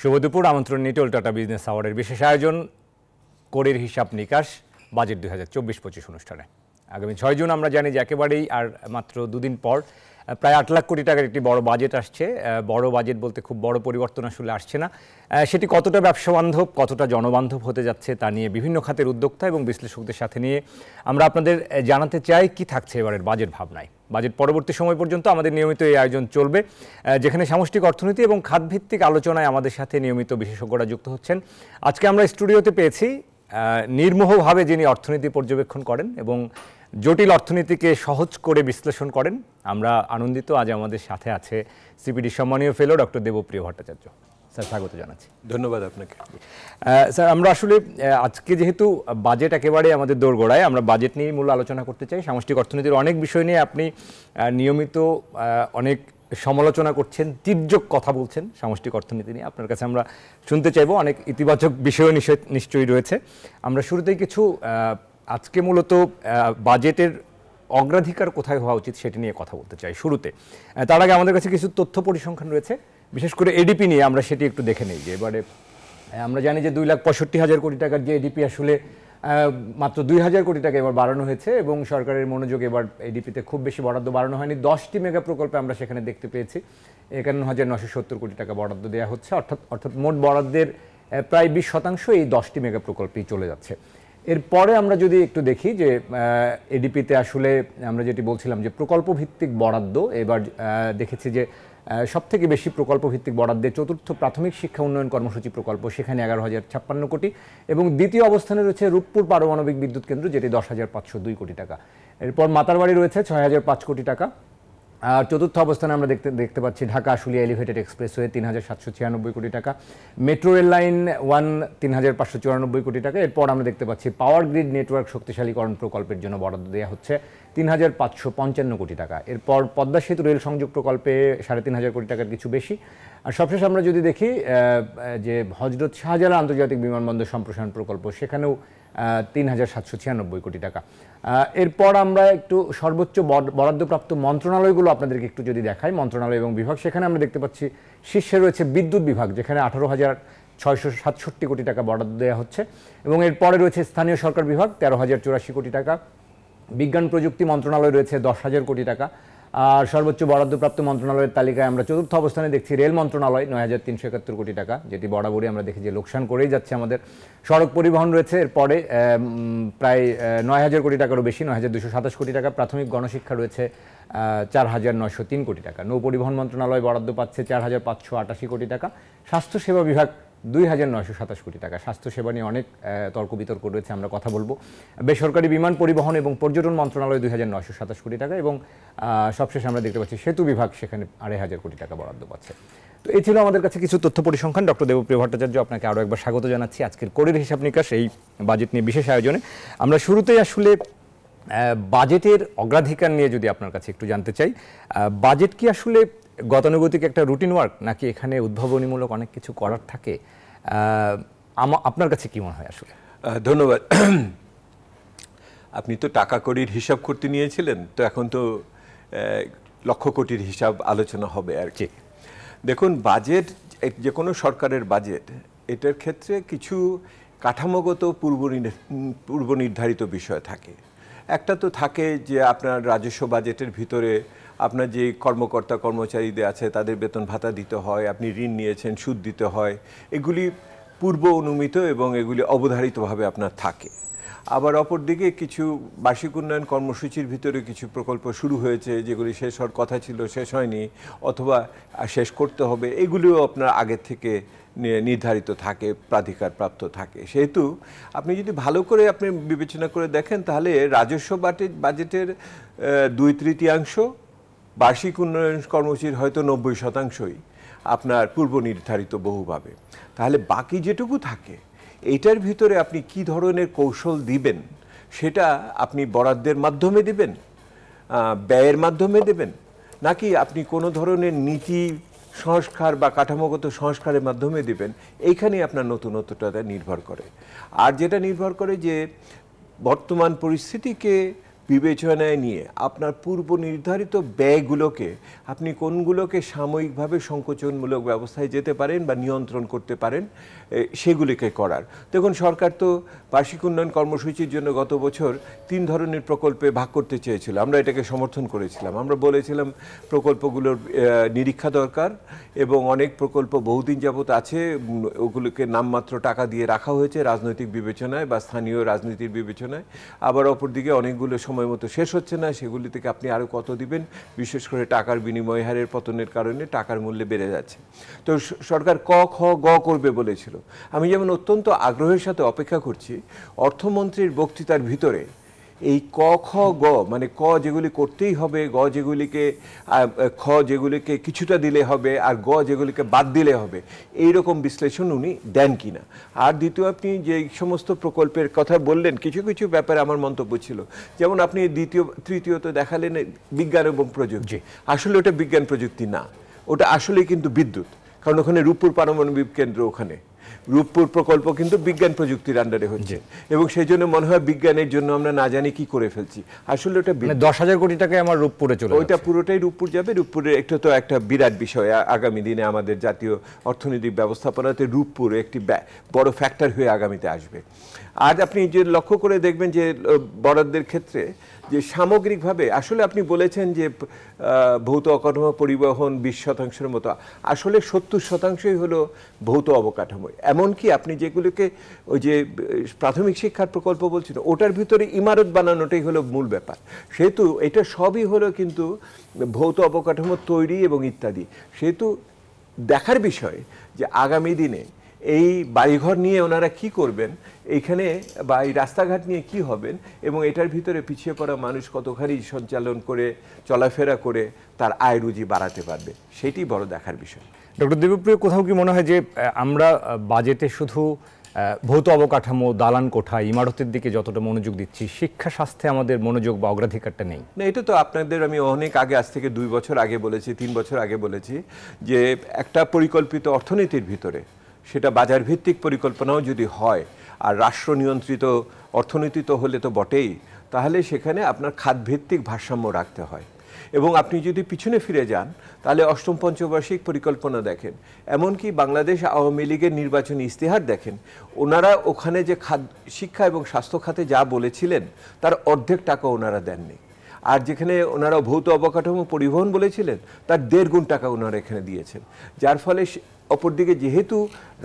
শুভ দুপুর। আমন্ত্রণ নিটোল tata business আওয়ার্ডের বিশেষ আয়োজন করের হিসাব নিকাশ বাজেট 2024-25 অনুষ্ঠানে। আগামী 6 জুন আমরা জানি যে একেবারেই আর মাত্র দুদিন পর প্রায় 8 লাখ কোটি টাকার একটি বড় বাজেট আসছে। বড় বাজেট বলতে খুব বড় পরিবর্তন আসলে আসছে না। সেটি কতটা ব্যবসা বান্ধব, কতটা জনবান্ধব হতে যাচ্ছে তা নিয়ে বিভিন্ন খাতের উদ্যোক্তা এবং বিশ্লেষকদের সাথে নিয়ে আমরা আপনাদের জানাতে চাই কি থাকছে এবারের বাজেট ভাবনায়। বাজেট পরবর্তী সময় পর্যন্ত আমাদের নিয়মিত এই আয়োজন চলবে, যেখানে সামষ্টিক অর্থনীতি এবং খাতভিত্তিক আলোচনায় আমাদের সাথে নিয়মিত বিশেষজ্ঞরা যুক্ত হচ্ছেন। আজকে আমরা স্টুডিওতে পেয়েছি নির্মোহভাবে যিনি অর্থনীতি পর্যবেক্ষণ করেন এবং জটিল অর্থনীতিকে সহজ করে বিশ্লেষণ করেন। আমরা আনন্দিত আজ আমাদের সাথে আছে সিপিডি সম্মানীয় fellow doctor Debapriya Bhattacharya. Sir, স্বাগত জানাচ্ছি। ধন্যবাদ আপনাকে। স্যার, আমরা আসলে আজকে যেহেতু বাজেট একেবারে আমাদের দোরগোড়ায়, আমরা বাজেট নিয়ে মূল আলোচনা করতে চাই। সামষ্টিক অর্থনীতির অনেক বিষয় নিয়ে আপনি নিয়মিত অনেক সমালোচনা করছেন, তীর্যক কথা বলছেন সামষ্টিক অর্থনীতি নিয়ে। আপনার কাছে আমরা শুনতে চাইব, অনেক ইতিবাচক বিষয়ও নিশ্চয়ই রয়েছে। আমরা শুরুতেই কিছু আজকে মূলত বাজেটের অগ্রাধিকার কোথায় হওয়া উচিত সেটি নিয়ে কথা বলতে চাই শুরুতে। তার আগে আমাদের কাছে কিছু তথ্য পরিসংখ্যান রয়েছে, বিশেষ করে এডিপি নিয়ে আমরা সেটি একটু দেখে নেই। যে এবারে আমরা জানি যে 2,65,000 কোটি টাকার যে এডিপি আসলে মাত্র 2,000 কোটি টাকা এবার বাড়ানো হয়েছে এবং সরকারের মনোযোগ এবার এডিপিতে খুব বেশি বরাদ্দ বাড়ানো হয়নি। 10টি মেগা প্রকল্পে আমরা সেখানে দেখতে পেয়েছি 51,970 কোটি টাকা বরাদ্দ দেওয়া হচ্ছে। অর্থাৎ মোট বরাদ্দের প্রায় 20% এই 10টি মেগা প্রকল্পেই চলে যাচ্ছে। এরপরে আমরা যদি একটু দেখি যে এডিপিতে আসলে আমরা যেটি বলছিলাম যে প্রকল্প ভিত্তিক বরাদ্দ, এবার দেখেছি যে সবথেকে বেশি প্রকল্প ভিত্তিক বরাদ্দে চতুর্থ প্রাথমিক শিক্ষা উন্নয়ন কর্মসূচি প্রকল্প, সেখানে 11,056 কোটি, এবং দ্বিতীয় অবস্থানে রয়েছে রূপপুর পারমাণবিক বিদ্যুৎ কেন্দ্র, যেটি 10,502 কোটি টাকা। এরপর মাতারবাড়ি রয়েছে 6,005 কোটি টাকা। আর চতুর্থ অবস্থানে আমরা দেখতে পাচ্ছি ঢাকা আশুলিয়া এলিভেটেড এক্সপ্রেসওয়ে 3,796 কোটি টাকা, মেট্রো রেল লাইন 3,594 কোটি টাকা। এরপর আমরা দেখতে পাচ্ছি পাওয়ার গ্রিড নেটওয়ার্ক শক্তিশালীকরণ প্রকল্পের জন্য বরাদ্দ দেওয়া হচ্ছে 3,555 কোটি টাকা। এরপর পদ্মা সেতু রেল সংযোগ প্রকল্পে 3,500 কোটি টাকার কিছু বেশি। আর সবশেষ আমরা যদি দেখি যে হজরত শাহজালাল আন্তর্জাতিক বিমানবন্দর সম্প্রসারণ প্রকল্প, সেখানেও 3,796 কোটি টাকা। এরপর আমরা একটু সর্বোচ্চ বরাদ্দপ্রাপ্ত মন্ত্রণালয়গুলো আপনাদেরকে একটু যদি দেখাই, মন্ত্রণালয় এবং বিভাগ, সেখানে আমরা দেখতে পাচ্ছি শীর্ষে রয়েছে বিদ্যুৎ বিভাগ, যেখানে 18,667 কোটি টাকা বরাদ্দ দেওয়া হচ্ছে, এবং এরপরে রয়েছে স্থানীয় সরকার বিভাগ 13,084 কোটি টাকা। বিজ্ঞান প্রযুক্তি মন্ত্রণালয় রয়েছে 10,000 কোটি টাকা। আর সর্বোচ্চ বরাদ্দপ্রাপ্ত মন্ত্রণালয়ের তালিকায় আমরা চতুর্থ অবস্থানে দেখছি রেল মন্ত্রণালয় 9,371 কোটি টাকা, যেটি বরাবরই আমরা দেখি যে লোকসান করেই যাচ্ছে আমাদের। সড়ক পরিবহন রয়েছে এরপরে প্রায় 9,000 কোটি টাকারও বেশি, 9,227 কোটি টাকা। প্রাথমিক গণশিক্ষা রয়েছে 4,903 কোটি টাকা। নৌ পরিবহন মন্ত্রণালয় বরাদ্দ পাচ্ছে 4,588 কোটি টাকা। স্বাস্থ্যসেবা বিভাগ 2,927 কোটি টাকা। স্বাস্থ্যসেবা নিয়ে অনেক তর্ক বিতর্ক রয়েছে, আমরা কথা বলবো। বেসরকারি বিমান পরিবহন এবং পর্যটন মন্ত্রণালয় 2,927 কোটি টাকা, এবং সবশেষ আমরা দেখতে পাচ্ছি সেতু বিভাগ, সেখানে 2,500 কোটি টাকা বরাদ্দ পাচ্ছে। তো এই ছিল আমাদের কাছে কিছু তথ্য পরিসংখ্যান। ডক্টর দেবপ্রিয় ভট্টাচার্য, আপনাকে আরও একবার স্বাগত জানাচ্ছি আজকের করের হিসাব নিকাশ এই বাজেট নিয়ে বিশেষ আয়োজনে। আমরা শুরুতেই আসলে বাজেটের অগ্রাধিকার নিয়ে যদি আপনার কাছে একটু জানতে চাই, বাজেট কি আসলে গতানুগতিক একটা রুটিন ওয়ার্ক, নাকি এখানে উদ্ভাবনীমূলক অনেক কিছু করার থাকে? আপনার কাছে কি মনে হয় আসলে? ধন্যবাদ। আপনি তো টাকা কড়ির হিসাব করতে নিয়েছিলেন, তো এখন তো লক্ষ কোটির হিসাব আলোচনা হবে আর কি। দেখুন, বাজেট, যে কোনো সরকারের বাজেট, এটার ক্ষেত্রে কিছু কাঠামোগত পূর্ব নির্ধারিত বিষয় থাকে। একটা তো থাকে যে আপনার রাজস্ব বাজেটের ভিতরে আপনার যে কর্মকর্তা কর্মচারীদের আছে তাদের বেতন ভাতা দিতে হয়, আপনি ঋণ নিয়েছেন সুদ দিতে হয়, এগুলি পূর্ব অনুমিত এবং এগুলি অবধারিতভাবে আপনার থাকে। আবার অপরদিকে কিছু বার্ষিক উন্নয়ন কর্মসূচির ভিতরে কিছু প্রকল্প শুরু হয়েছে যেগুলি শেষ হওয়ার কথা ছিল, শেষ হয়নি, অথবা শেষ করতে হবে, এগুলিও আপনার আগের থেকে নির্ধারিত থাকে, প্রাধিকার প্রাপ্ত থাকে। সেহেতু আপনি যদি ভালো করে আপনি বিবেচনা করে দেখেন, তাহলে রাজস্ব বাজেটের 2/3 বার্ষিক উন্নয়ন কর্মসূচির হয়তো 90%ই আপনার পূর্ব নির্ধারিত বহুভাবে। তাহলে বাকি যেটুকু থাকে, এইটার ভিতরে আপনি কি ধরনের কৌশল দিবেন, সেটা আপনি বরাদ্দের মাধ্যমে দিবেন, ব্যয়ের মাধ্যমে দেবেন, নাকি আপনি কোনো ধরনের নীতি সংস্কার বা কাঠামোগত সংস্কারের মাধ্যমে দিবেন, এইখানেই আপনার নতুনত্বটা নির্ভর করে। আর যেটা নির্ভর করে যে বর্তমান পরিস্থিতিকে বিবেচনায় নিয়ে আপনার পূর্ব নির্ধারিত ব্যয়গুলোকে আপনি কোনগুলোকে সাময়িকভাবে সংকোচনমূলক ব্যবস্থায় যেতে পারেন বা নিয়ন্ত্রণ করতে পারেন সেগুলিকে করার। দেখুন, সরকার তো বার্ষিক উন্নয়ন কর্মসূচির জন্য গত বছর 3 ধরনের প্রকল্পে ভাগ করতে চেয়েছিল। আমরা এটাকে সমর্থন করেছিলাম। আমরা বলেছিলাম প্রকল্পগুলোর নিরীক্ষা দরকার এবং অনেক প্রকল্প বহুদিন যাবত আছে, ওগুলোকে নামমাত্র টাকা দিয়ে রাখা হয়েছে রাজনৈতিক বিবেচনায় বা স্থানীয় রাজনীতির বিবেচনায়। আবার অপরদিকে অনেকগুলো সময় মতো শেষ হচ্ছে না, সেগুলি থেকে আপনি আরও কত দিবেন, বিশেষ করে টাকার বিনিময় হারের পতনের কারণে টাকার মূল্য বেড়ে যাচ্ছে। তো সরকার ক খ গ করবে বলেছিল। আমি যেমন অত্যন্ত আগ্রহের সাথে অপেক্ষা করছি অর্থমন্ত্রীর বক্তৃতার ভিতরে এই ক খ গ, মানে ক যেগুলি করতেই হবে, গ যেগুলিকে খ যেগুলিকে কিছুটা দিলে হবে, আর গ যেগুলিকে বাদ দিলে হবে, এই রকম বিশ্লেষণ উনি দেন কিনা। আর দ্বিতীয়, আপনি যে সমস্ত প্রকল্পের কথা বললেন, কিছু কিছু ব্যাপারে আমার মন্তব্য ছিল। যেমন আপনি তৃতীয়ত দেখালেন বিজ্ঞান এবং প্রযুক্তি। আসলে ওটা বিজ্ঞান প্রযুক্তি না, ওটা আসলে কিন্তু বিদ্যুৎ। কারণ ওখানে রূপপুর পারমাণবিক কেন্দ্র, ওখানে রূপপুর প্রকল্প কিন্তু বিজ্ঞান প্রযুক্তির আন্ডারে হচ্ছে এবং সেই জন্য মনে হয় বিজ্ঞানের জন্য আমরা না জানি কি করে ফেলছি। আসলে ওটা 10,000 কোটি টাকায় আমার রূপপুরে চলে যাচ্ছে। ওইটা পুরোটাই রূপপুর যাবে। রূপপুরের একটা বিরাট বিষয় আগামী দিনে আমাদের জাতীয় অর্থনৈতিক ব্যবস্থাপনাতে রূপপুর একটি বড় ফ্যাক্টর হয়ে আগামীতে আসবে। আর আপনি যে লক্ষ্য করে দেখবেন যে বরাদ্দের ক্ষেত্রে যে সামগ্রিকভাবে আসলে আপনি বলেছেন যে ভৌত অকাঠামো পরিবহন 20% মতো, আসলে 70%ই হলো ভৌত অবকাঠামো। এমনকি আপনি যেগুলোকে ওই যে প্রাথমিক শিক্ষার প্রকল্প বলছেন, ওটার ভিতরে ইমারত বানানোটাই হলো মূল ব্যাপার। সেহেতু এটা সবই হলো কিন্তু ভৌত অবকাঠামো তৈরি এবং ইত্যাদি। সেহেতু দেখার বিষয় যে আগামী দিনে এই বাড়িঘর নিয়ে ওনারা কি করবেন এইখানে, বা এই রাস্তাঘাট নিয়ে কি হবেন, এবং এটার ভিতরে পিছিয়ে পড়া মানুষ কতখানি সঞ্চালন করে চলাফেরা করে তার আয় রুজি বাড়াতে পারবে, সেটি বড় দেখার বিষয়। ডক্টর দেবপ্রিয়, কোথাও কি মনে হয় যে আমরা বাজেটে শুধু ভৌত অবকাঠামো, দালান কোঠা, ইমারতের দিকে যতটা মনোযোগ দিচ্ছি, শিক্ষা স্বাস্থ্যে আমাদের মনোযোগ বা অগ্রাধিকারটা নেই? না, এটা তো আপনাদের আমি অনেক আগে, আজ থেকে 2 বছর আগে বলেছি, 3 বছর আগে বলেছি যে একটা পরিকল্পিত অর্থনীতির ভিতরে, সেটা বাজার ভিত্তিক পরিকল্পনাও যদি হয় আর রাষ্ট্র নিয়ন্ত্রিত অর্থনীতি তো হলে তো বটেই, তাহলে সেখানে আপনার খাতভিত্তিক ভারসাম্য রাখতে হয়। এবং আপনি যদি পিছনে ফিরে যান তাহলে অষ্টম পঞ্চবার্ষিক পরিকল্পনা দেখেন, এমনকি বাংলাদেশ আওয়ামী লীগের নির্বাচনী ইস্তেহার দেখেন, ওনারা ওখানে যে শিক্ষা এবং স্বাস্থ্য খাতে যা বলেছিলেন তার অর্ধেক টাকা ওনারা দেননি। আর যেখানে ওনারা ভৌত অবকাঠামো পরিবহন বলেছিলেন তার 1.5 গুণ টাকা ওনারা এখানে দিয়েছেন। যার ফলে অপরদিকে যেহেতু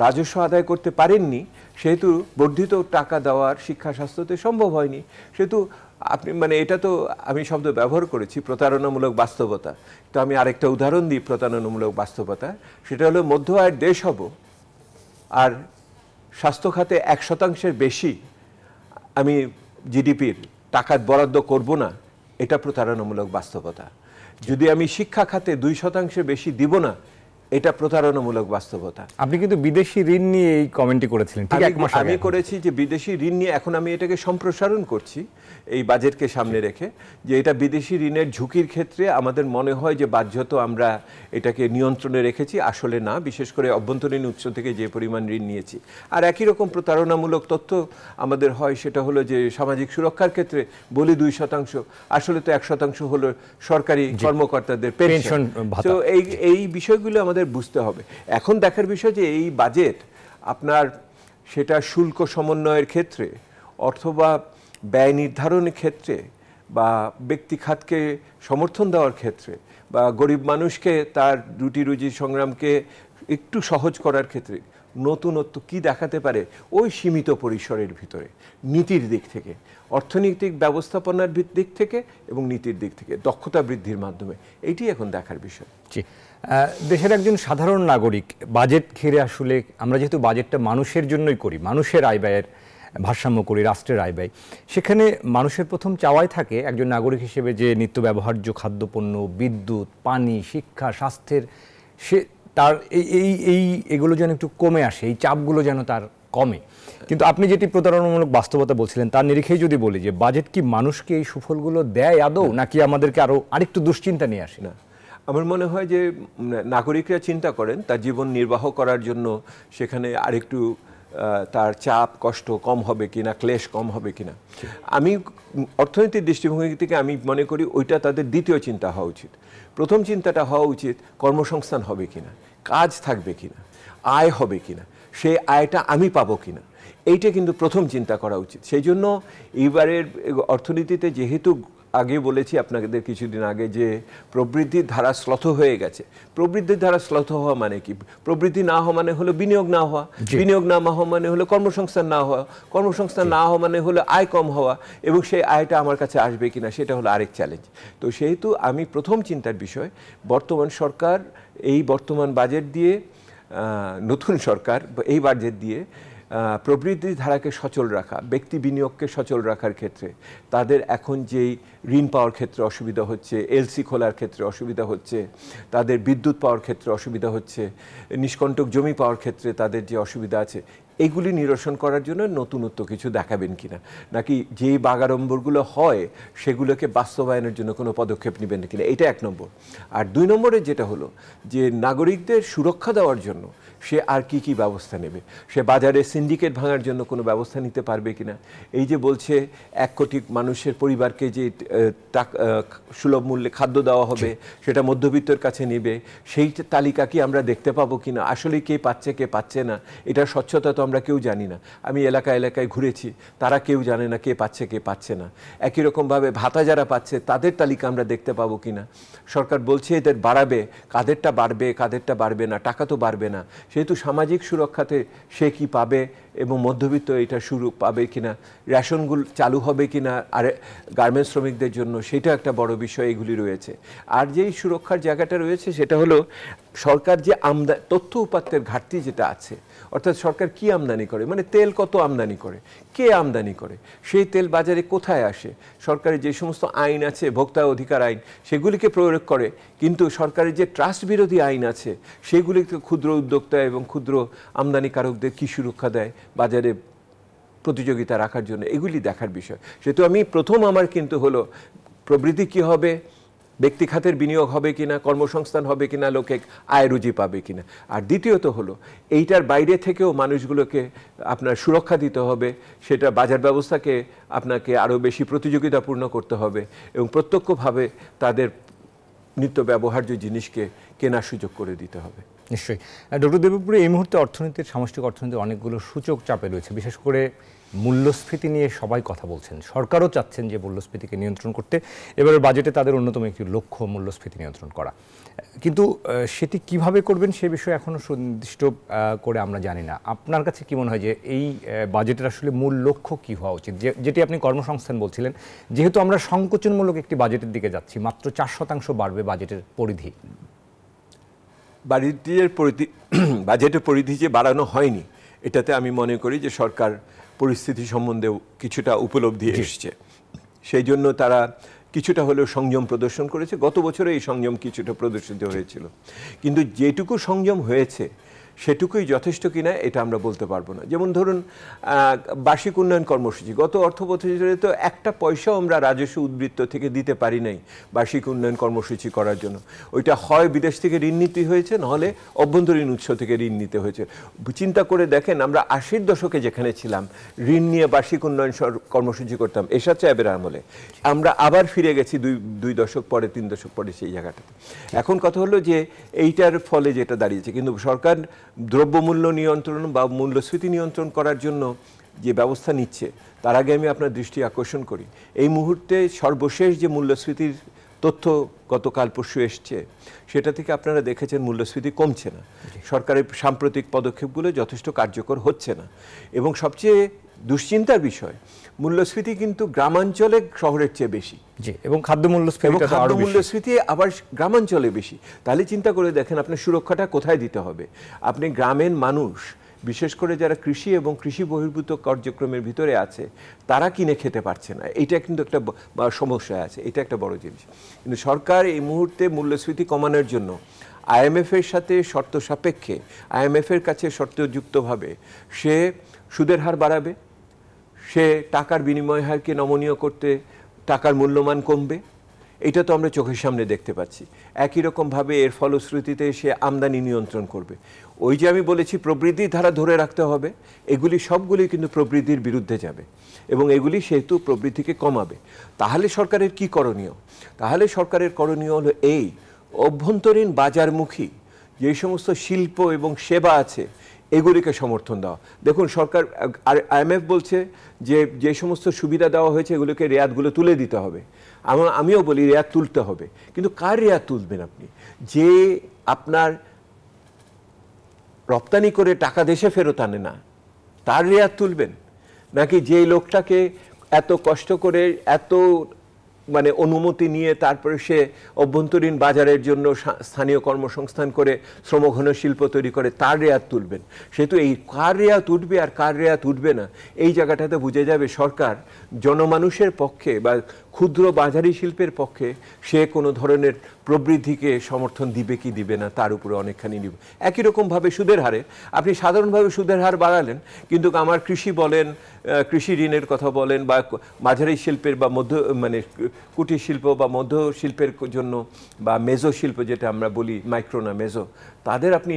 রাজস্ব আদায় করতে পারেননি, সেহেতু বর্ধিত টাকা দেওয়ার শিক্ষা স্বাস্থ্যতে সম্ভব হয়নি। সেহেতু আপনি এটা তো আমি শব্দ ব্যবহার করেছি প্রতারণামূলক বাস্তবতা। তো আমি আরেকটা উদাহরণ দিই প্রতারণামূলক বাস্তবতা, সেটা হলো মধ্য আয়ের দেশ হব আর স্বাস্থ্য খাতে 1% বেশি আমি জিডিপির টাকা বরাদ্দ করব না, এটা প্রতারণামূলক বাস্তবতা। যদি আমি শিক্ষা খাতে 2% বেশি দিব না, এটা প্রতারণামূলক বাস্তবতা। আপনি কিন্তু বিদেশি ঋণ নিয়ে এই কমেন্টটি করেছিলেন, ঠিক 1 মাস আগে। আমি করেছি যে বিদেশি ঋণ নিয়ে, এখন আমি এটাকে সম্প্রসারণ করছি এই বাজেটকে সামনে রেখে, যে এটা বিদেশি ঋণের ঝুঁকির ক্ষেত্রে আমাদের মনে হয় যে বাধ্যত আমরা এটাকে নিয়ন্ত্রণে রেখেছি, আসলে না। বিশেষ করে অভ্যন্তরীণ উৎস থেকে যে পরিমাণ ঋণ নিয়েছি। আর একই রকম প্রতারণামূলক তথ্য আমাদের হয়, সেটা হলো যে সামাজিক সুরক্ষার ক্ষেত্রে বলি 2%, আসলে তো 1% হলো সরকারি কর্মকর্তাদের পেনশন। তো এই বিষয়গুলো আমাদের বুঝতে হবে। এখন দেখার বিষয় যে এই বাজেট আপনার সেটা শুল্ক সমন্বয়ের ক্ষেত্রে অথবা ব্যয় নির্ধারণের ক্ষেত্রে বা ব্যক্তি খাতকে সমর্থন দেওয়ার ক্ষেত্রে বা গরিব মানুষকে তার রুটি রুজি সংগ্রামকে একটু সহজ করার ক্ষেত্রে নতুনত্ব কি দেখাতে পারে, ওই সীমিত পরিসরের ভিতরে নীতির দিক থেকে, অর্থনৈতিক ব্যবস্থাপনার দিক থেকে এবং নীতির দিক থেকে দক্ষতা বৃদ্ধির মাধ্যমে, এইটি এখন দেখার বিষয়। জি, দেশের একজন সাধারণ নাগরিক বাজেট ঘিরে, আসলে আমরা যেহেতু বাজেটটা মানুষের জন্যই করি, মানুষের আয় ব্যয়ের ভারসাম্য করি, রাষ্ট্রের আয় ব্যয়, সেখানে মানুষের প্রথম চাওয়াই থাকে একজন নাগরিক হিসেবে যে নিত্য ব্যবহার্য খাদ্যপণ্য, বিদ্যুৎ, পানি, শিক্ষা, স্বাস্থ্যের তার এগুলো যেন একটু কমে আসে, এই চাপগুলো যেন তার কমে। কিন্তু আপনি যেটি প্রতারণামূলক বাস্তবতা বলছিলেন, তার নিরিখেই যদি বলি যে বাজেট কি মানুষকে এই সুফলগুলো দেয় আদৌ, নাকি আমাদেরকে আরেকটু দুশ্চিন্তা নিয়ে আসে? না, আমার মনে হয় যে নাগরিকরা চিন্তা করেন তার জীবন নির্বাহ করার জন্য সেখানে আরেকটু তার চাপ কষ্ট কম হবে কিনা, ক্লেশ কম হবে কিনা। আমি অর্থনীতির দৃষ্টিভঙ্গি থেকে আমি মনে করি ওইটা তাদের দ্বিতীয় চিন্তা হওয়া উচিত। প্রথম চিন্তাটা হওয়া উচিত কর্মসংস্থান হবে কিনা, কাজ থাকবে কিনা, আয় হবে কিনা, সেই আয়টা আমি পাবো কিনা, এইটা কিন্তু প্রথম চিন্তা করা উচিত। সেই জন্য এইবারের অর্থনীতিতে যেহেতু আগে বলেছি আপনাদের কিছুদিন আগে যে প্রবৃদ্ধির ধারা শ্লথ হয়ে গেছে। প্রবৃদ্ধির ধারা শ্লথ হওয়া মানে কি? প্রবৃদ্ধি না হওয়া মানে হলো বিনিয়োগ না হওয়া, বিনিয়োগ না হওয়া মানে হলো কর্মসংস্থান না হওয়া, কর্মসংস্থান না হওয়া মানে হলো আয় কম হওয়া, এবং সেই আয়টা আমার কাছে আসবে কিনা সেটা হলো আরেক চ্যালেঞ্জ। তো সেহেতু আমি প্রথম চিন্তার বিষয় বর্তমান সরকার এই বর্তমান বাজেট দিয়ে, নতুন সরকার এই বাজেট দিয়ে প্রবৃদ্ধির ধারাকে সচল রাখা, ব্যক্তি বিনিয়োগকে সচল রাখার ক্ষেত্রে তাদের এখন যেই ঋণ পাওয়ার ক্ষেত্রে অসুবিধা হচ্ছে, এলসি খোলার ক্ষেত্রে অসুবিধা হচ্ছে, তাদের বিদ্যুৎ পাওয়ার ক্ষেত্রে অসুবিধা হচ্ছে, নিষ্কণ্টক জমি পাওয়ার ক্ষেত্রে তাদের যে অসুবিধা আছে, এইগুলি নিরসন করার জন্য নতুনত্ব কিছু দেখাবেন কিনা, নাকি যেই বাগাড়ম্বরগুলো হয় সেগুলোকে বাস্তবায়নের জন্য কোনো পদক্ষেপ নেবেন কিনা, এটা এক নম্বর। আর দুই নম্বরে যেটা হলো যে নাগরিকদের সুরক্ষা দেওয়ার জন্য সে আর কি কি ব্যবস্থা নেবে, সে বাজারে সিন্ডিকেট ভাঙার জন্য কোনো ব্যবস্থা নিতে পারবে কিনা। এই যে বলছে 1 কোটি মানুষের পরিবারকে যে সুলভ মূল্যে খাদ্য দেওয়া হবে সেটা মধ্যবিত্তের কাছে নেবে, সেই তালিকা কি আমরা দেখতে পাবো কিনা, আসলে কে পাচ্ছে কে পাচ্ছে না, এটা স্বচ্ছতা তো আমরা কেউ জানি না। আমি এলাকায় ঘুরেছি, তারা কেউ জানে না কে পাচ্ছে কে পাচ্ছে না। একই রকমভাবে ভাতা যারা পাচ্ছে তাদের তালিকা আমরা দেখতে পাবো কিনা। সরকার বলছে এদের বাড়াবে, কাদেরটা বাড়বে কাদেরটা বাড়বে না, টাকা তো বাড়বে না, সেহেতু সামাজিক সুরক্ষাতে সে কি পাবে এবং মধ্যবিত্ত এটা শুরু পাবে কিনা, রেশনগুলো চালু হবে কিনা আর গার্মেন্টস শ্রমিকদের জন্য, সেটা একটা বড় বিষয় এগুলি রয়েছে। আর যেই সুরক্ষার জায়গাটা রয়েছে সেটা হলো সরকার যে তথ্য উপাত্তের ঘাটতি যেটা আছে, অর্থাৎ সরকার কি আমদানি করে, মানে তেল কত আমদানি করে, কে আমদানি করে, সেই তেল বাজারে কোথায় আসে, সরকারের যে সমস্ত আইন আছে, ভোক্তা অধিকার আইন, সেগুলিকে প্রয়োগ করে, কিন্তু সরকারের যে ট্রাস্ট বিরোধী আইন আছে সেগুলিকে ক্ষুদ্র উদ্যোক্তা এবং ক্ষুদ্র আমদানিকারকদের কি সুরক্ষা দেয় বাজারে প্রতিযোগিতা রাখার জন্য, এগুলি দেখার বিষয়। সেহেতু আমি প্রথম আমার কিন্তু হলো প্রবৃদ্ধি কি হবে, ব্যক্তি খাতের বিনিয়োগ হবে কিনা, কর্মসংস্থান হবে কিনা, লোকে আয় রুজি পাবে কিনা। আর দ্বিতীয়ত হলো এইটার বাইরে থেকেও মানুষগুলোকে আপনার সুরক্ষা দিতে হবে, সেটা বাজার ব্যবস্থাকে আপনাকে আরও বেশি প্রতিযোগিতাপূর্ণ করতে হবে এবং প্রত্যক্ষভাবে তাদের নিত্য ব্যবহার্য জিনিসকে কেনার সুযোগ করে দিতে হবে। নিশ্চয়ই। ডক্টর দেবপুরে এই মুহূর্তে অর্থনীতির, সামষ্টিক অর্থনীতির অনেকগুলো সূচক চাপে রয়েছে, বিশেষ করে মূল্যস্ফীতি নিয়ে সবাই কথা বলছেন, সরকারও চাচ্ছেন যে মূল্যস্ফীতিকে নিয়ন্ত্রণ করতে। এবারের বাজেটে তাদের অন্যতম একটি লক্ষ্য মূল্যস্ফীতি নিয়ন্ত্রণ করা, কিন্তু সেটি কিভাবে করবেন সে বিষয়ে এখনও সুনির্দিষ্ট করে আমরা জানি না। আপনার কাছে কি মনে হয় যে এই বাজেটের আসলে মূল লক্ষ্য কি হওয়া উচিত, যেটি আপনি কর্মসংস্থান বলছিলেন, যেহেতু আমরা সংকোচনমূলক একটি বাজেটের দিকে যাচ্ছি, মাত্র 4% বাড়বে বাজেটের পরিধি। বাজেটের পরিধি যে বাড়ানো হয়নি, এটাতে আমি মনে করি যে সরকার পরিস্থিতি সম্বন্ধেও কিছুটা উপলব্ধি এসছে, সেই জন্য তারা কিছুটা হলেও সংযম প্রদর্শন করেছে। গত বছরে এই সংযম কিছুটা প্রদর্শিত হয়েছিল, কিন্তু যেটুকু সংযম হয়েছে সেটুকুই যথেষ্ট কিনা এটা আমরা বলতে পারবো না। যেমন ধরুন বার্ষিক উন্নয়ন কর্মসূচি, গত অর্থ বছরে তো একটা পয়সাও আমরা রাজস্ব উদ্বৃত্ত থেকে দিতে পারি নাই বার্ষিক উন্নয়ন কর্মসূচি করার জন্য। ওইটা হয় বিদেশ থেকে ঋণ নিতে হয়েছে, নাহলে অভ্যন্তরীণ উৎস থেকে ঋণ নিতে হয়েছে। চিন্তা করে দেখেন, আমরা 80-র দশকে যেখানে ছিলাম ঋণ নিয়ে বার্ষিক উন্নয়ন কর্মসূচি করতাম এরশাদ সাহেবের আমলে, আমরা আবার ফিরে গেছি 2 দশক পরে 3 দশক পরে সেই জায়গাটাতে। এখন কথা হলো যে এইটার ফলে যেটা দাঁড়িয়েছে, কিন্তু সরকার দ্রব্যমূল্য নিয়ন্ত্রণ বা মূল্যস্ফীতি নিয়ন্ত্রণ করার জন্য যে ব্যবস্থা নিচ্ছে, তার আগে আমি আপনার দৃষ্টি আকর্ষণ করি, এই মুহূর্তে সর্বশেষ যে মূল্যস্ফীতির তথ্য গতকাল পরশু এসছে, সেটা থেকে আপনারা দেখেছেন মূল্যস্ফীতি কমছে না, সরকারের সাম্প্রতিক পদক্ষেপগুলো যথেষ্ট কার্যকর হচ্ছে না। এবং সবচেয়ে দুশ্চিন্তার বিষয়, মূল্যস্ফীতি কিন্তু গ্রামাঞ্চলে শহরের চেয়ে বেশি, এবং খাদ্য মূল্যস্ফীতি আবার গ্রামাঞ্চলে বেশি। তাহলে চিন্তা করে দেখেন আপনার সুরক্ষাটা কোথায় দিতে হবে। আপনি গ্রামের মানুষ, বিশেষ করে যারা কৃষি এবং কৃষি বহির্ভূত কার্যক্রমের ভিতরে আছে, তারা কিনে খেতে পারছে না, এটা কিন্তু একটা সমস্যা আছে, এটা একটা বড় জিনিস। কিন্তু সরকার এই মুহূর্তে মূল্যস্ফীতি কমানোর জন্য আইএমএফের সাথে শর্ত সাপেক্ষে, আইএমএফের কাছে শর্তযুক্তভাবে সে সুদের হার বাড়াবে, সে টাকার বিনিময় হারকে নমনীয় করতে টাকার মূল্যমান কমবে, এটা তো আমরা চোখের সামনে দেখতে পাচ্ছি। একই রকমভাবে এর ফলশ্রুতিতে সে আমদানি নিয়ন্ত্রণ করবে। ওই যে আমি বলেছি প্রবৃদ্ধির ধারা ধরে রাখতে হবে, এগুলি সবগুলি কিন্তু প্রবৃদ্ধির বিরুদ্ধে যাবে এবং এগুলি সেহেতু প্রবৃদ্ধিকে কমাবে। তাহলে সরকারের কি করণীয়? তাহলে সরকারের করণীয় হলো এই অভ্যন্তরীণ বাজারমুখী যে সমস্ত শিল্প এবং সেবা আছে এগুলিকে সমর্থন দেওয়া। দেখুন সরকার IMF বলছে যে যে সমস্ত সুবিধা দেওয়া হয়েছে এগুলোকে রেয়াতগুলো তুলে দিতে হবে। আমিও বলি রেয়াত তুলতে হবে, কিন্তু কার রেয়াত তুলবেন আপনি? যে আপনার রপ্তানি করে টাকা দেশে ফেরত আনে না তার রেয়াত তুলবেন? নাকি যে লোকটাকে এত কষ্ট করে এত মানে অনুমতি নিয়ে তারপরে সে অভ্যন্তরীণ বাজারের জন্য স্থানীয় কর্মসংস্থান করে শ্রমঘন শিল্প তৈরি করে তার রেয়াত তুলবেন? সেহেতু এই কার রেয়াত উঠবে আর কার রেয়াত উঠবে না এই জায়গাটাতে বুঝে যাবে সরকার জনমানুষের পক্ষে বা ক্ষুদ্র বাজারি শিল্পের পক্ষে সে কোনো ধরনের প্রবৃদ্ধিকে সমর্থন দিবে কি দিবে না তার উপরে অনেকখানি নিবে। একই রকমভাবে সুদের হারে আপনি সাধারণভাবে সুদের হার বাড়ালেন, কিন্তু আমার কৃষি বলেন, কৃষি ঋণের কথা বলেন বা মাঝারি শিল্পের বা মধ্য মানে কুটির শিল্প বা মধ্য শিল্পের জন্য বা মেজো শিল্প যেটা আমরা বলি, মাইক্রো না মেজো, তাদের আপনি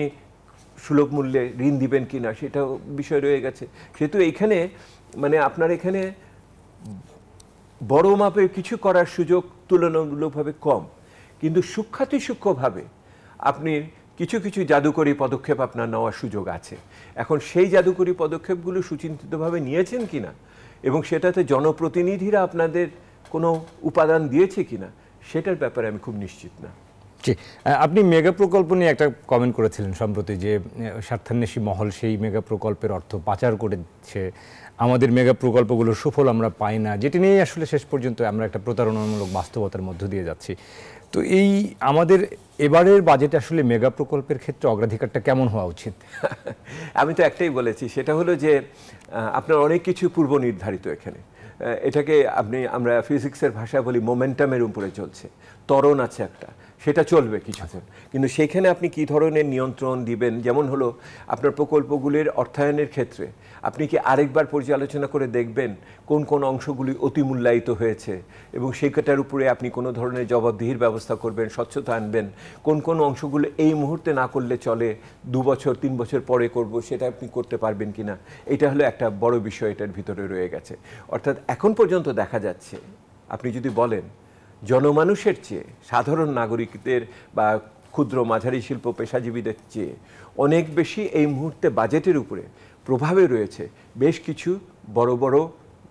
সুলভ মূল্যে ঋণ দিবেন কি না সেটাও বিষয় রয়ে গেছে। সেহেতু এইখানে মানে আপনার এখানে বড় মাপে কিছু করার সুযোগ তুলনামূলকভাবে কম, কিন্তু সূক্ষ্মাতিসূক্ষ্মভাবে আপনি কিছু কিছু জাদুকরী পদক্ষেপ আপনার নেওয়ার সুযোগ আছে। এখন সেই জাদুকরী পদক্ষেপগুলো সুচিন্তিতভাবে নিয়েছেন কিনা এবং সেটাতে জনপ্রতিনিধিরা আপনাদের কোনো উপাদান দিয়েছে কিনা সেটার ব্যাপারে আমি খুব নিশ্চিত না। জি, আপনি মেগা প্রকল্প নিয়ে একটা কমেন্ট করেছিলেন সম্প্রতি যে স্বার্থান্বেষী মহল সেই মেগা প্রকল্পের অর্থ পাচার করেছে, আমাদের মেগা প্রকল্পগুলোর সুফল আমরা পাই না, যেটি নিয়ে আসলে শেষ পর্যন্ত আমরা একটা প্রতারণামূলক বাস্তবতার মধ্য দিয়ে যাচ্ছি। তো এই আমাদের এবারের বাজেটে আসলে মেগা প্রকল্পের ক্ষেত্রে অগ্রাধিকারটা কেমন হওয়া উচিত? আমি তো একটাই বলেছি, সেটা হলো যে আপনার অনেক কিছু পূর্ব নির্ধারিত এখানে। এটাকে আমরা ফিজিক্সের ভাষায় বলি মোমেন্টামের উপরে চলছে, ত্বরণ আছে একটা, সেটা চলবে কিছুক্ষণ, কিন্তু সেখানে আপনি কি ধরনের নিয়ন্ত্রণ দিবেন? যেমন হলো আপনার প্রকল্পগুলির অর্থায়নের ক্ষেত্রে আপনি কি আরেকবার পর্যালোচনা করে দেখবেন কোন কোন অংশগুলি অতিমূল্যায়িত হয়েছে এবং সেটার উপরে আপনি কোনো ধরনের জবাবদিহির ব্যবস্থা করবেন, স্বচ্ছতা আনবেন। কোন কোন অংশগুলো এই মুহূর্তে না করলে চলে, 2 বছর 3 বছর পরে করব, সেটা আপনি করতে পারবেন কিনা, এটা হলো একটা বড় বিষয় এটার ভিতরে রয়ে গেছে। অর্থাৎ এখন পর্যন্ত দেখা যাচ্ছে আপনি যদি বলেন জনমানুষের চেয়ে, সাধারণ নাগরিকদের বা ক্ষুদ্র মাঝারি শিল্প পেশাজীবীদের চেয়ে অনেক বেশি এই মুহূর্তে বাজেটের উপরে প্রভাবে রয়েছে বেশ কিছু বড় বড়